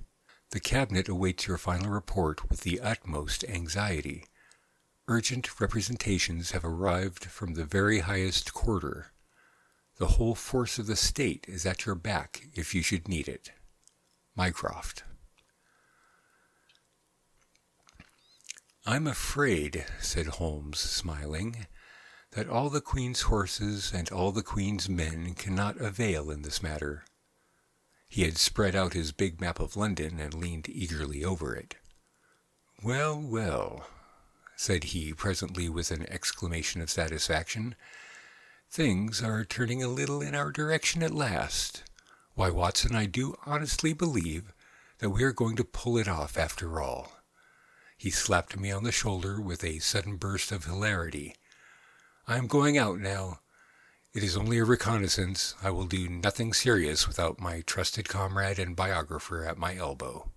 The cabinet awaits your final report with the utmost anxiety. Urgent representations have arrived from the very highest quarter. The whole force of the state is at your back if you should need it. Mycroft. I'm afraid, said Holmes, smiling, that all the Queen's horses and all the Queen's men cannot avail in this matter. He had spread out his big map of London and leaned eagerly over it. Well, well, said he presently with an exclamation of satisfaction, things are turning a little in our direction at last. Why, Watson, I do honestly believe that we are going to pull it off after all. He slapped me on the shoulder with a sudden burst of hilarity. I am going out now. It is only a reconnaissance. I will do nothing serious without my trusted comrade and biographer at my elbow.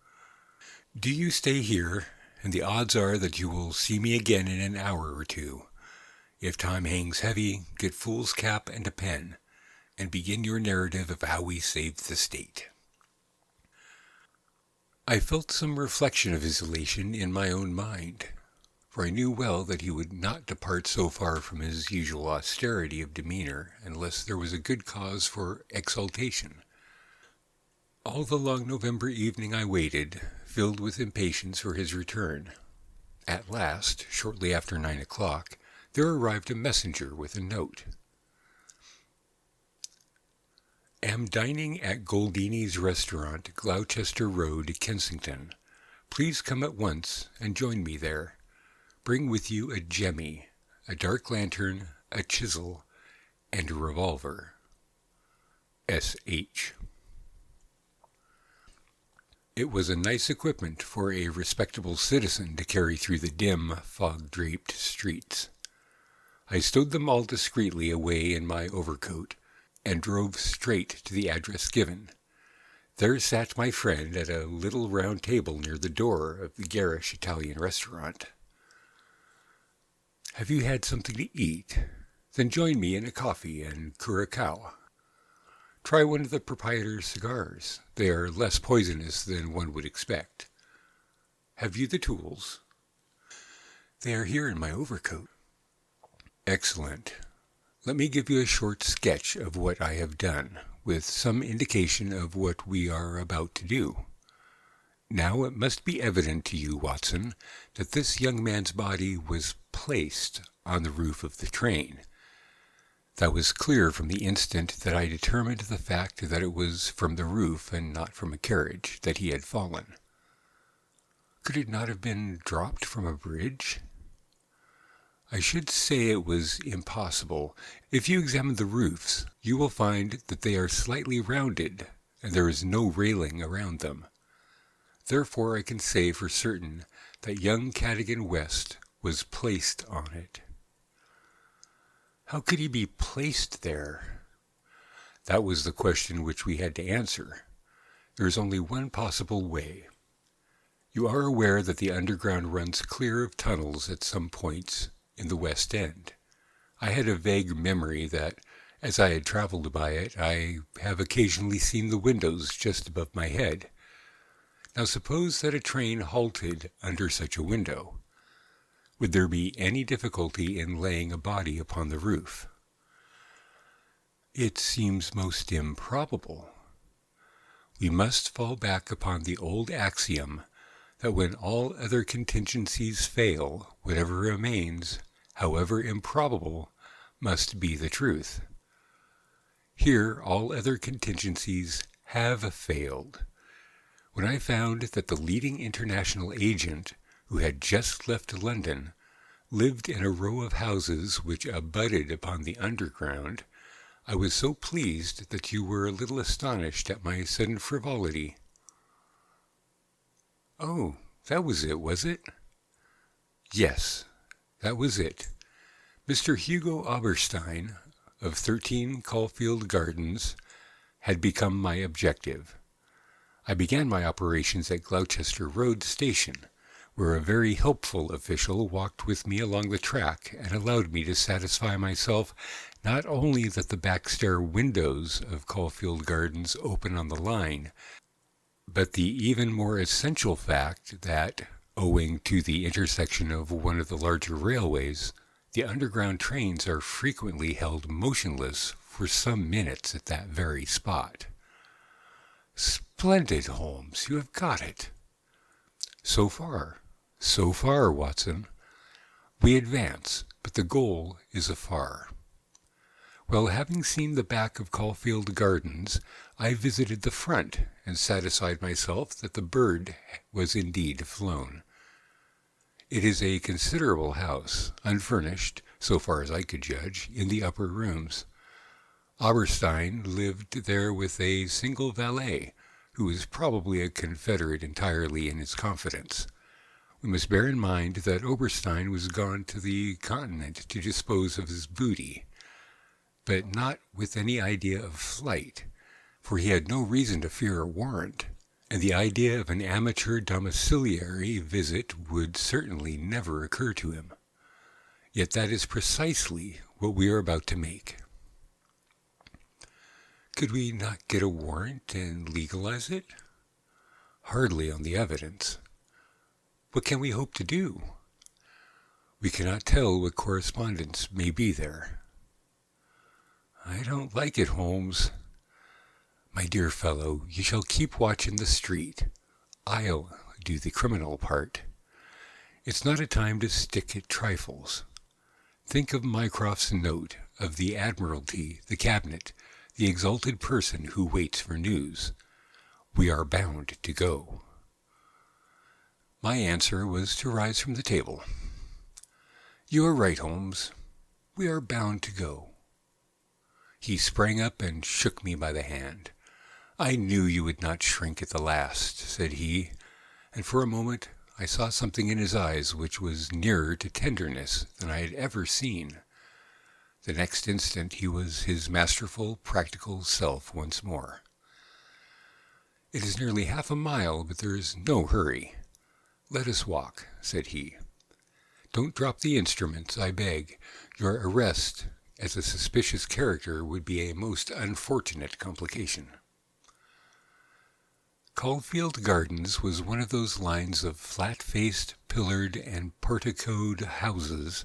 Do you stay here, and the odds are that you will see me again in an hour or 2. If time hangs heavy, get fool's cap and a pen, and begin your narrative of how we saved the state. I felt some reflection of his elation in my own mind, for I knew well that he would not depart so far from his usual austerity of demeanor unless there was a good cause for exultation. All the long November evening I waited, filled with impatience for his return. At last, shortly after 9 o'clock, there arrived a messenger with a note. Am dining at Goldini's Restaurant, Gloucester Road, Kensington. Please come at once and join me there. Bring with you a jemmy, a dark lantern, a chisel, and a revolver. S.H. It was a nice equipment for a respectable citizen to carry through the dim, fog-draped streets. I stowed them all discreetly away in my overcoat, and drove straight to the address given. There sat my friend at a little round table near the door of the garish Italian restaurant. Have you had something to eat? Then join me in a coffee and curacao. Try one of the proprietor's cigars. They are less poisonous than one would expect. Have you the tools? They are here in my overcoat. Excellent. Let me give you a short sketch of what I have done, with some indication of what we are about to do. Now it must be evident to you, Watson, that this young man's body was placed on the roof of the train. That was clear from the instant that I determined the fact that it was from the roof and not from a carriage that he had fallen. Could it not have been dropped from a bridge? I should say it was impossible. If you examine the roofs, you will find that they are slightly rounded, and there is no railing around them. Therefore I can say for certain that young Cadogan West was placed on it. How could he be placed there? That was the question which we had to answer. There is only one possible way. You are aware that the underground runs clear of tunnels at some points in the West End. I had a vague memory that, as I had traveled by it, I have occasionally seen the windows just above my head. Now suppose that a train halted under such a window. Would there be any difficulty in laying a body upon the roof? It seems most improbable. We must fall back upon the old axiom that when all other contingencies fail, whatever remains, however improbable, must be the truth. Here all other contingencies have failed. When I found that the leading international agent, who had just left London, lived in a row of houses which abutted upon the underground, I was so pleased that you were a little astonished at my sudden frivolity. Oh, that was it, was it? Yes, that was it. Mr. Hugo Oberstein, of 13 Caulfield Gardens, had become my objective. I began my operations at Gloucester Road Station, where a very helpful official walked with me along the track and allowed me to satisfy myself not only that the back stair windows of Caulfield Gardens open on the line, but the even more essential fact that, owing to the intersection of one of the larger railways, the underground trains are frequently held motionless for some minutes at that very spot. Splendid, Holmes, you have got it. So far, Watson. We advance, but the goal is afar. Well, having seen the back of Caulfield Gardens, I visited the front and satisfied myself that the bird was indeed flown. It is a considerable house, unfurnished, so far as I could judge, in the upper rooms. Oberstein lived there with a single valet, who was probably a confederate entirely in his confidence. We must bear in mind that Oberstein was gone to the Continent to dispose of his booty, but not with any idea of flight, for he had no reason to fear a warrant, and the idea of an amateur domiciliary visit would certainly never occur to him. Yet that is precisely what we are about to make. Could we not get a warrant and legalize it? Hardly on the evidence. What can we hope to do? We cannot tell what correspondence may be there. I don't like it, Holmes. My dear fellow, you shall keep watch in the street. I'll do the criminal part. It's not a time to stick at trifles. Think of Mycroft's note, of the Admiralty, the Cabinet, the exalted person who waits for news. We are bound to go. My answer was to rise from the table. You are right, Holmes. We are bound to go. He sprang up and shook me by the hand. I knew you would not shrink at the last, said he, and for a moment I saw something in his eyes which was nearer to tenderness than I had ever seen. The next instant he was his masterful, practical self once more. It is nearly half a mile, but there is no hurry. Let us walk, said he. Don't drop the instruments, I beg. Your arrest as a suspicious character would be a most unfortunate complication. Caulfield Gardens was one of those lines of flat-faced, pillared, and porticoed houses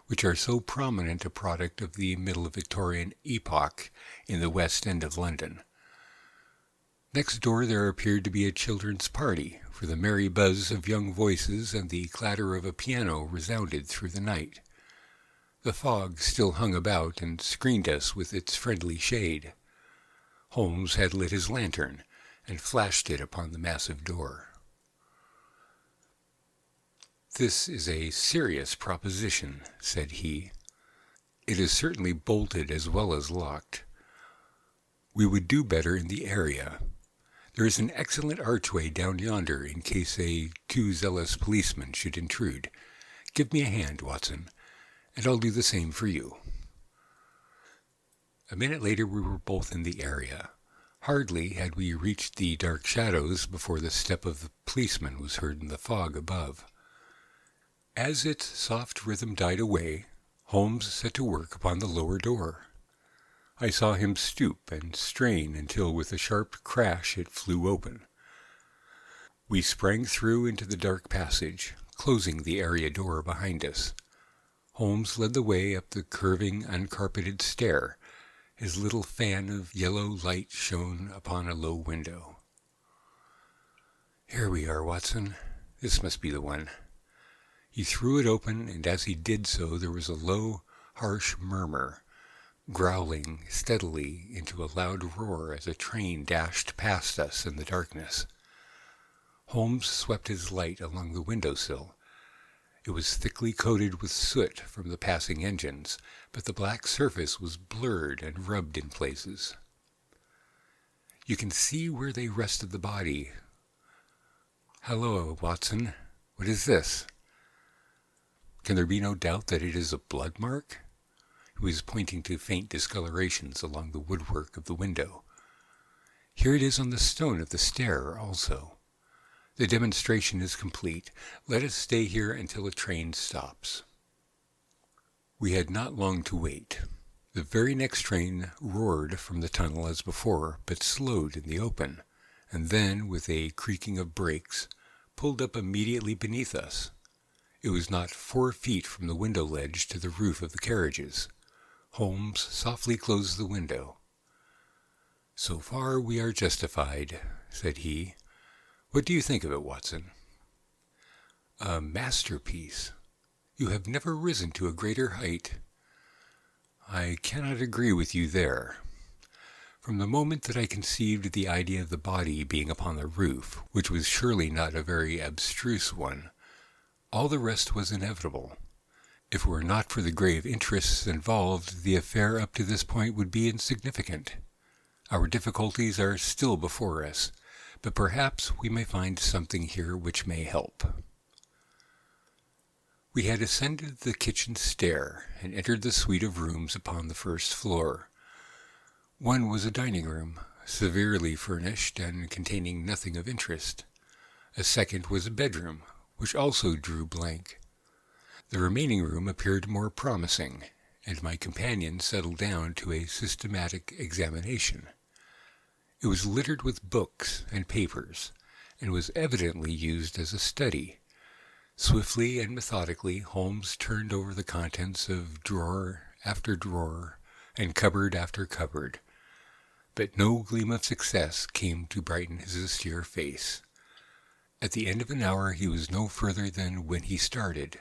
which are so prominent a product of the Middle Victorian epoch in the West End of London. Next door there appeared to be a children's party, for the merry buzz of young voices and the clatter of a piano resounded through the night. The fog still hung about and screened us with its friendly shade. Holmes had lit his lantern and flashed it upon the massive door. "This is a serious proposition," said he. "It is certainly bolted as well as locked. We would do better in the area. There is an excellent archway down yonder in case a too zealous policeman should intrude. Give me a hand, Watson, and I'll do the same for you." A minute later we were both in the area. Hardly had we reached the dark shadows before the step of the policeman was heard in the fog above. As its soft rhythm died away, Holmes set to work upon the lower door. I saw him stoop and strain until with a sharp crash it flew open. We sprang through into the dark passage, closing the area door behind us. Holmes led the way up the curving, uncarpeted stair. His little fan of yellow light shone upon a low window. "Here we are, Watson. This must be the one." He threw it open, and as he did so there was a low, harsh murmur, growling steadily into a loud roar as a train dashed past us in the darkness. Holmes swept his light along the window-sill. It was thickly coated with soot from the passing engines, but the black surface was blurred and rubbed in places. "You can see where they rested the body. Halloa, Watson, what is this? Can there be no doubt that it is a blood mark?" He was pointing to faint discolorations along the woodwork of the window. "Here it is on the stone of the stair also. The demonstration is complete. Let us stay here until a train stops." We had not long to wait. The very next train roared from the tunnel as before, but slowed in the open, and then, with a creaking of brakes, pulled up immediately beneath us. It was not 4 feet from the window ledge to the roof of the carriages. Holmes softly closed the window. "So far we are justified," said he. "What do you think of it, Watson?" "A masterpiece. You have never risen to a greater height." "I cannot agree with you there. From the moment that I conceived the idea of the body being upon the roof, which was surely not a very abstruse one, all the rest was inevitable. If it were not for the grave interests involved, the affair up to this point would be insignificant. Our difficulties are still before us, but perhaps we may find something here which may help." We had ascended the kitchen stair and entered the suite of rooms upon the first floor. One was a dining room, severely furnished and containing nothing of interest. A second was a bedroom, which also drew blank. The remaining room appeared more promising, and my companion settled down to a systematic examination. It was littered with books and papers, and was evidently used as a study. Swiftly and methodically, Holmes turned over the contents of drawer after drawer and cupboard after cupboard, but no gleam of success came to brighten his austere face. At the end of an hour he was no further than when he started.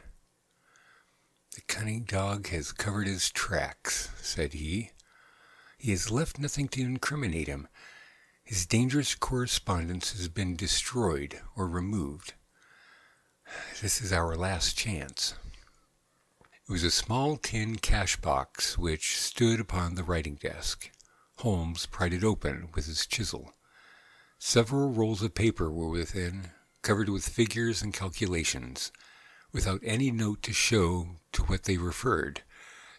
"The cunning dog has covered his tracks," said he. "He has left nothing to incriminate him. His dangerous correspondence has been destroyed or removed. This is our last chance." It was a small tin cash-box which stood upon the writing-desk. Holmes pried it open with his chisel. Several rolls of paper were within, covered with figures and calculations, without any note to show to what they referred.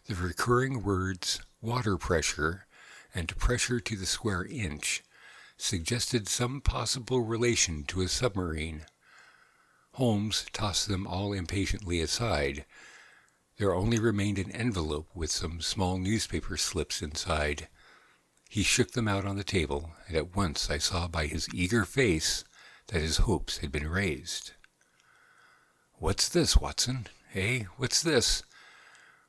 The recurring words "water pressure" and "pressure to the square inch" suggested some possible relation to a submarine. Holmes tossed them all impatiently aside. There only remained an envelope with some small newspaper slips inside. He shook them out on the table, and at once I saw by his eager face that his hopes had been raised. "What's this, Watson? What's this?"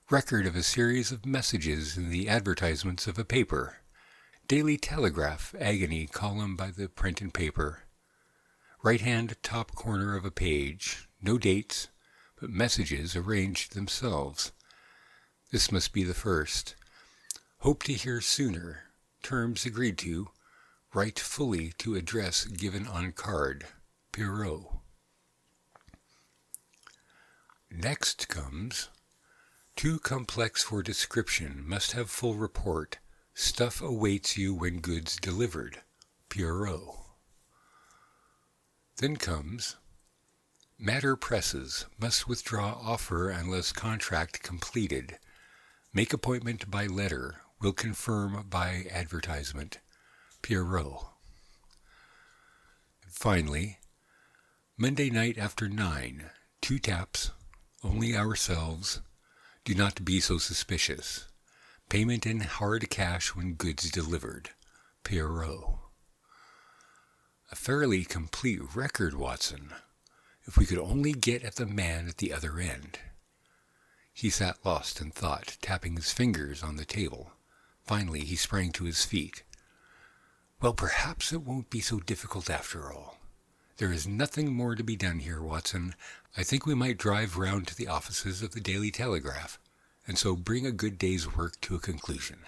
"Record of a series of messages in the advertisements of a paper. Daily Telegraph agony column by the print and paper. Right-hand top corner of a page. No dates, but messages arranged themselves. This must be the first. Hope to hear sooner. Terms agreed to. Write fully to address given on card. Pierrot." Next comes, "Too complex for description. Must have full report. Stuff awaits you when goods delivered. Pierrot." Then comes, "Matter presses. Must withdraw offer unless contract completed. Make appointment by letter. Will confirm by advertisement. Pierrot." Finally, "Monday night after 9. 2 taps. Only ourselves. Do not be so suspicious. Payment in hard cash when goods delivered. Pierrot." A fairly complete record, Watson. If we could only get at the man at the other end. He sat lost in thought, tapping his fingers on the table. Finally he sprang to his feet. "Well, perhaps it won't be so difficult after all. There is nothing more to be done here, Watson. I think we might drive round to the offices of the Daily Telegraph, and so bring a good day's work to a conclusion."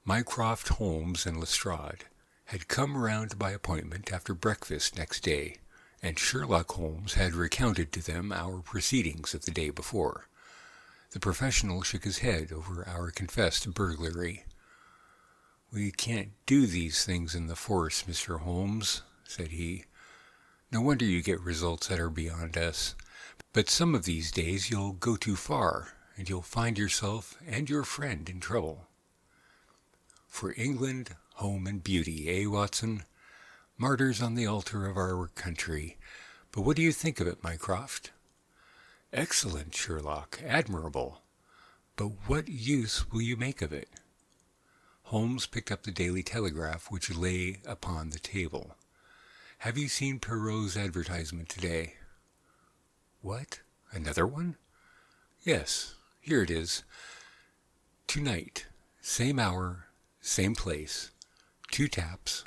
Mycroft, Holmes, and Lestrade had come round by appointment after breakfast next day, and Sherlock Holmes had recounted to them our proceedings of the day before. The professional shook his head over our confessed burglary. "We can't do these things in the force, Mr. Holmes," said he. "No wonder you get results that are beyond us. But some of these days you'll go too far, and you'll find yourself and your friend in trouble. For England, home, and beauty, Watson? Martyrs on the altar of our country. But what do you think of it, Mycroft?" "Excellent, Sherlock, admirable. But what use will you make of it?" Holmes picked up the Daily Telegraph, which lay upon the table. "Have you seen Pierrot's advertisement today?" "What? Another one?" "Yes, here it is. Tonight, same hour, same place. 2 taps.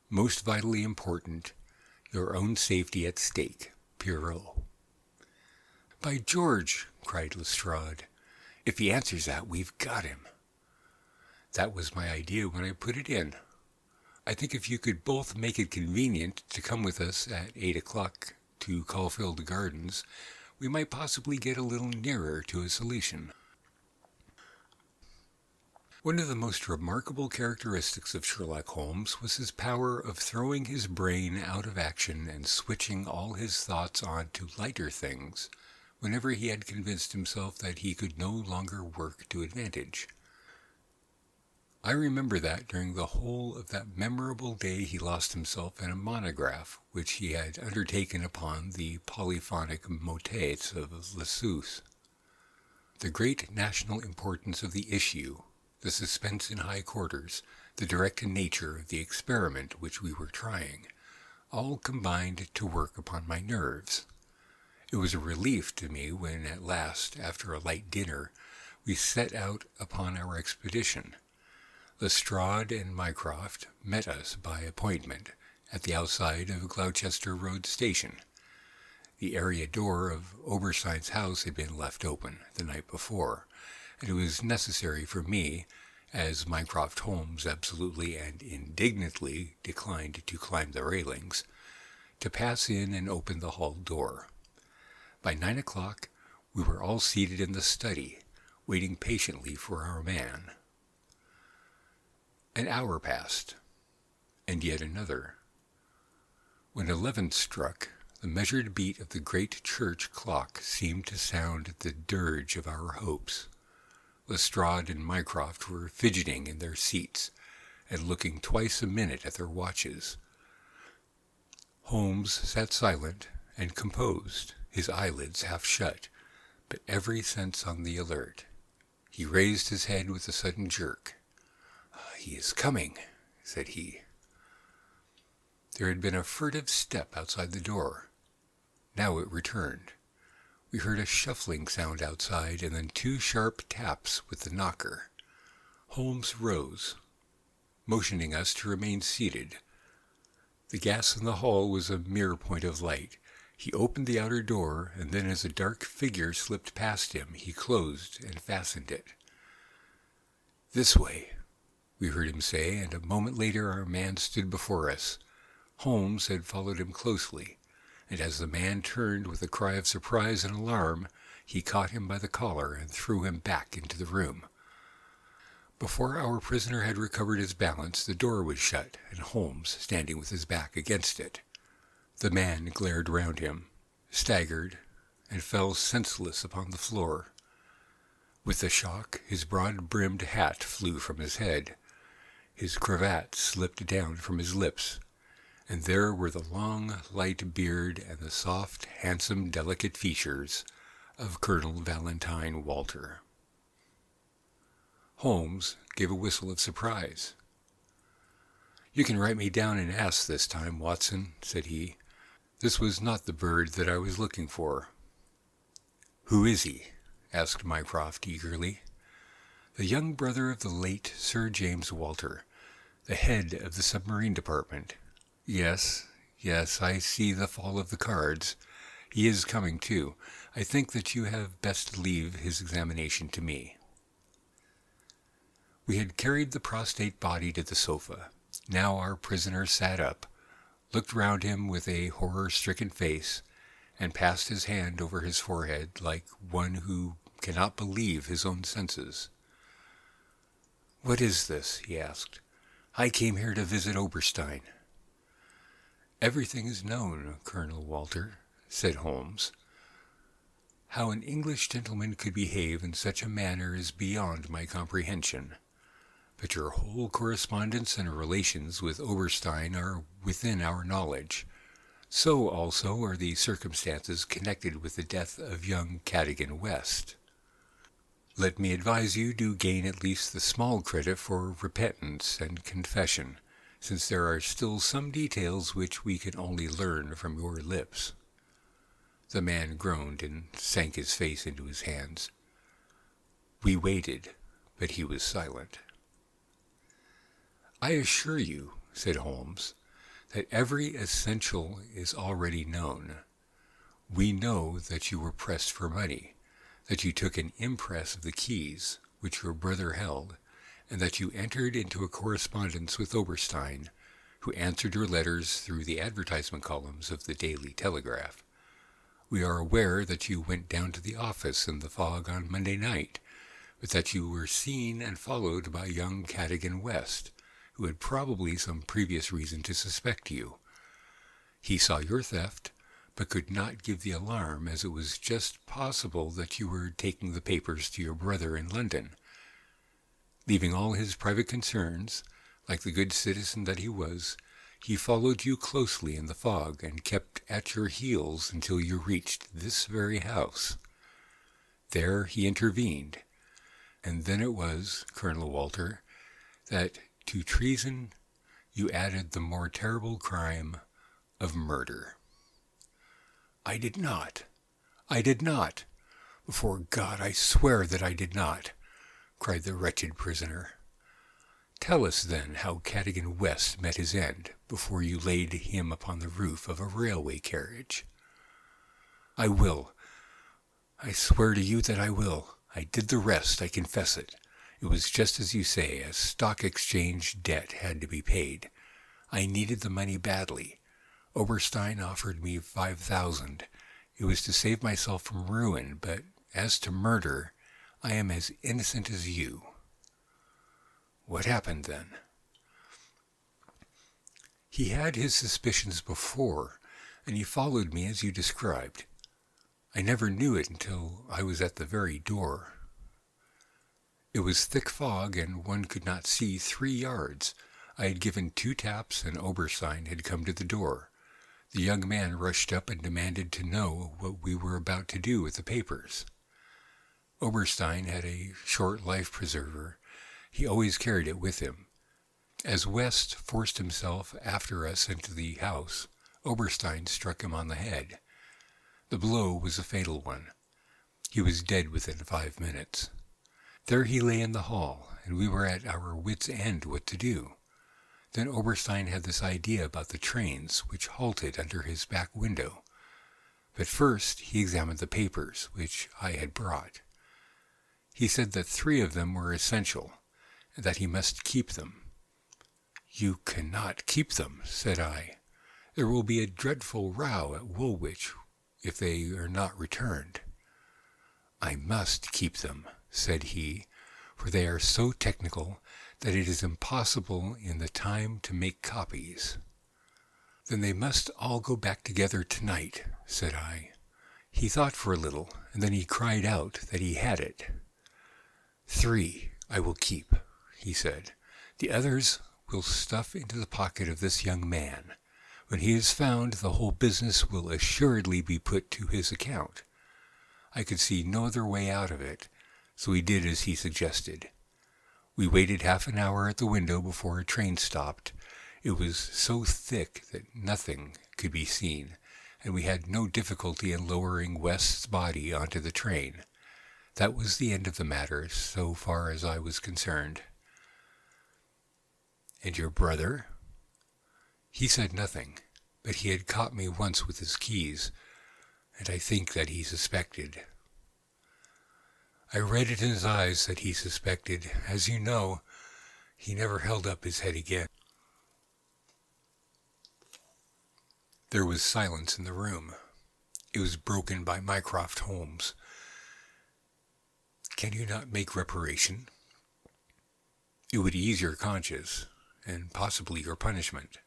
Most vitally important. Your own safety at stake. Pierrot." "By George!" cried Lestrade. "If he answers that, we've got him." "That was my idea when I put it in. I think if you could both make it convenient to come with us at 8 o'clock to Caulfield Gardens, we might possibly get a little nearer to a solution." One of the most remarkable characteristics of Sherlock Holmes was his power of throwing his brain out of action and switching all his thoughts on to lighter things whenever he had convinced himself that he could no longer work to advantage. I remember that during the whole of that memorable day he lost himself in a monograph which he had undertaken upon the polyphonic motets of Lassus. The great national importance of the issue, the suspense in high quarters, the direct nature of the experiment which we were trying, all combined to work upon my nerves. It was a relief to me when at last, after a light dinner, we set out upon our expedition. Lestrade and Mycroft met us by appointment at the outside of Gloucester Road Station. The area door of Oberstein's house had been left open the night before, and it was necessary for me, as Mycroft Holmes absolutely and indignantly declined to climb the railings, to pass in and open the hall door. By 9 o'clock we were all seated in the study, waiting patiently for our man. An hour passed, and yet another. When 11 struck, the measured beat of the great church clock seemed to sound the dirge of our hopes. Lestrade and Mycroft were fidgeting in their seats, and looking twice a minute at their watches. Holmes sat silent and composed, his eyelids half shut, but every sense on the alert. He raised his head with a sudden jerk. "He is coming," said he. There had been a furtive step outside the door. Now it returned. We heard a shuffling sound outside, and then 2 sharp taps with the knocker. Holmes rose, motioning us to remain seated. The gas in the hall was a mere point of light. He opened the outer door, and then as a dark figure slipped past him, he closed and fastened it. "This way," we heard him say, and a moment later our man stood before us. Holmes had followed him closely, and as the man turned with a cry of surprise and alarm, he caught him by the collar and threw him back into the room. Before our prisoner had recovered his balance, the door was shut, and Holmes standing with his back against it. The man glared round him, staggered, and fell senseless upon the floor. With the shock, his broad-brimmed hat flew from his head. His cravat slipped down from his lips, and there were the long, light beard and the soft, handsome, delicate features of Colonel Valentine Walter. Holmes gave a whistle of surprise. "You can write me down an S this time, Watson," said he. "This was not the bird that I was looking for." "Who is he?" asked Mycroft eagerly. "The young brother of the late Sir James Walter, the head of the submarine department. Yes, I see the fall of the cards. He is coming, too. I think that you have best leave his examination to me." We had carried the prostrate body to the sofa. Now our prisoner sat up, looked round him with a horror-stricken face, and passed his hand over his forehead like one who cannot believe his own senses. "What is this?" he asked. "I came here to visit Oberstein." "Everything is known, Colonel Walter," said Holmes. "How an English gentleman could behave in such a manner is beyond my comprehension. But your whole correspondence and relations with Oberstein are within our knowledge. So also are the circumstances connected with the death of young Cadogan West. Let me advise you to gain at least the small credit for repentance and confession, since there are still some details which we can only learn from your lips." The man groaned and sank his face into his hands. We waited, but he was silent. "I assure you," said Holmes, "that every essential is already known. We know that you were pressed for money, that you took an impress of the keys which your brother held, and that you entered into a correspondence with Oberstein, who answered your letters through the advertisement columns of the Daily Telegraph. We are aware that you went down to the office in the fog on Monday night, but that you were seen and followed by young Cadogan West, who had probably some previous reason to suspect you. He saw your theft, but could not give the alarm, as it was just possible that you were taking the papers to your brother in London. Leaving all his private concerns, like the good citizen that he was, he followed you closely in the fog and kept at your heels until you reached this very house. There he intervened, and then it was, Colonel Walter, that to treason you added the more terrible crime of murder." "I did not! Before God, I swear that I did not!" cried the wretched prisoner. "Tell us, then, how Cadogan West met his end before you laid him upon the roof of a railway carriage." "I will. I swear to you that I will. I did the rest, I confess it. It was just as you say, a stock exchange debt had to be paid. I needed the money badly. Oberstein offered me 5,000. It was to save myself from ruin, but as to murder, I am as innocent as you." "What happened then?" "He had his suspicions before, and he followed me as you described. I never knew it until I was at the very door. It was thick fog, and one could not see 3 yards. I had given 2 taps, and Oberstein had come to the door. The young man rushed up and demanded to know what we were about to do with the papers. Oberstein had a short life preserver. He always carried it with him. As West forced himself after us into the house, Oberstein struck him on the head. The blow was a fatal one. He was dead within 5 minutes. There he lay in the hall, and we were at our wits' end what to do. Then Oberstein had this idea about the trains, which halted under his back window. But first he examined the papers, which I had brought. He said that 3 of them were essential, and that he must keep them. "You cannot keep them," said I. "There will be a dreadful row at Woolwich if they are not returned." "I must keep them," said he, "for they are so technical that it is impossible in the time to make copies." "Then they must all go back together tonight," said I. He thought for a little, and then he cried out that he had it. "3 I will keep," he said. "The others will stuff into the pocket of this young man. When he is found, the whole business will assuredly be put to his account." I could see no other way out of it, so we did as he suggested. We waited half an hour at the window before a train stopped. It was so thick that nothing could be seen, and we had no difficulty in lowering West's body onto the train. That was the end of the matter, so far as I was concerned. "And your brother?" He said nothing, but he had caught me once with his keys, and I think that he suspected. I read it in his eyes that he suspected. As you know, he never held up his head again. There was silence in the room. It was broken by Mycroft Holmes. "Can you not make reparation? It would ease your conscience, and possibly your punishment."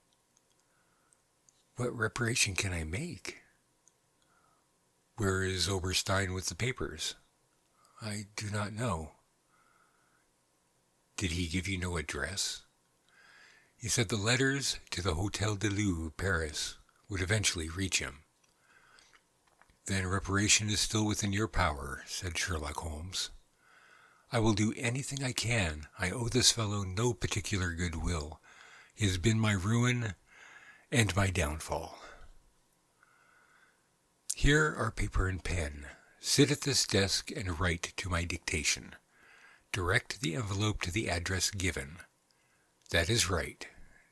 "What reparation can I make?" "Where is Oberstein with the papers?" "I do not know." "Did he give you no address?" "He said the letters to the Hôtel de Lille, Paris, would eventually reach him." "Then reparation is still within your power," said Sherlock Holmes. "I will do anything I can. I owe this fellow no particular goodwill. He has been my ruin and my downfall. Here are paper and pen. Sit at this desk and write to my dictation. Direct the envelope to the address given. That is right.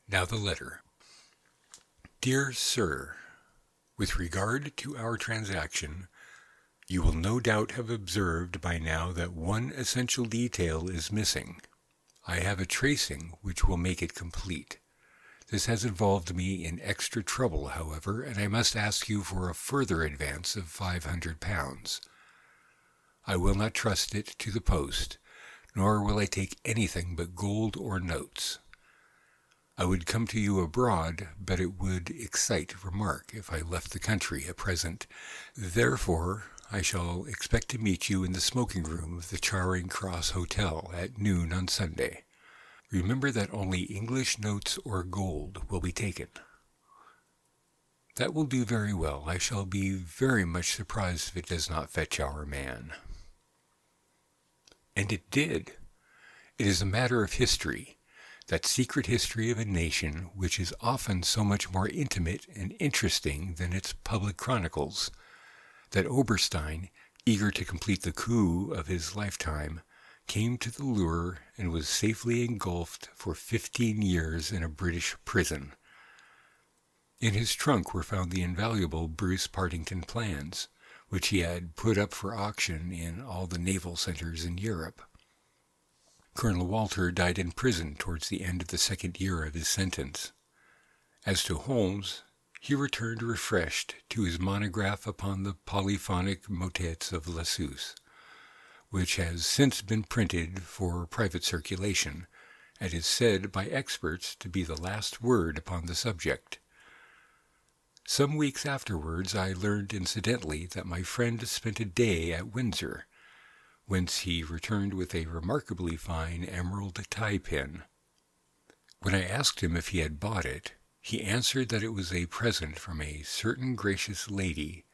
Now the letter. Dear Sir, with regard to our transaction, you will no doubt have observed by now that one essential detail is missing. I have a tracing which will make it complete. This has involved me in extra trouble, however, and I must ask you for a further advance of £500. I will not trust it to the post, nor will I take anything but gold or notes. I would come to you abroad, but it would excite remark if I left the country at present. Therefore, I shall expect to meet you in the smoking room of the Charing Cross Hotel at noon on Sunday. Remember that only English notes or gold will be taken." "That will do very well. I shall be very much surprised if it does not fetch our man." And it did. It is a matter of history, that secret history of a nation which is often so much more intimate and interesting than its public chronicles, that Oberstein, eager to complete the coup of his lifetime, came to the lure and was safely engulfed for 15 years in a British prison. In his trunk were found the invaluable Bruce-PartingtonPlans, which he had put up for auction in all the naval centers in Europe. Colonel Walter died in prison towards the end of the 2nd year of his sentence. As to Holmes, he returned refreshed to his monograph upon the polyphonic motets of Lassus, which has since been printed for private circulation, and is said by experts to be the last word upon the subject. Some weeks afterwards I learned incidentally that my friend spent a day at Windsor, whence he returned with a remarkably fine emerald tie-pin. When I asked him if he had bought it, he answered that it was a present from a certain gracious lady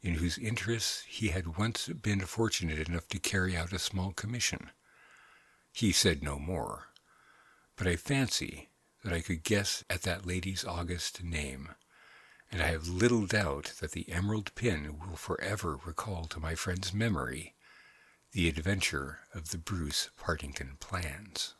in whose interests he had once been fortunate enough to carry out a small commission. He said no more, but I fancy that I could guess at that lady's august name, and I have little doubt that the emerald pin will forever recall to my friend's memory the adventure of the Bruce-Partington plans.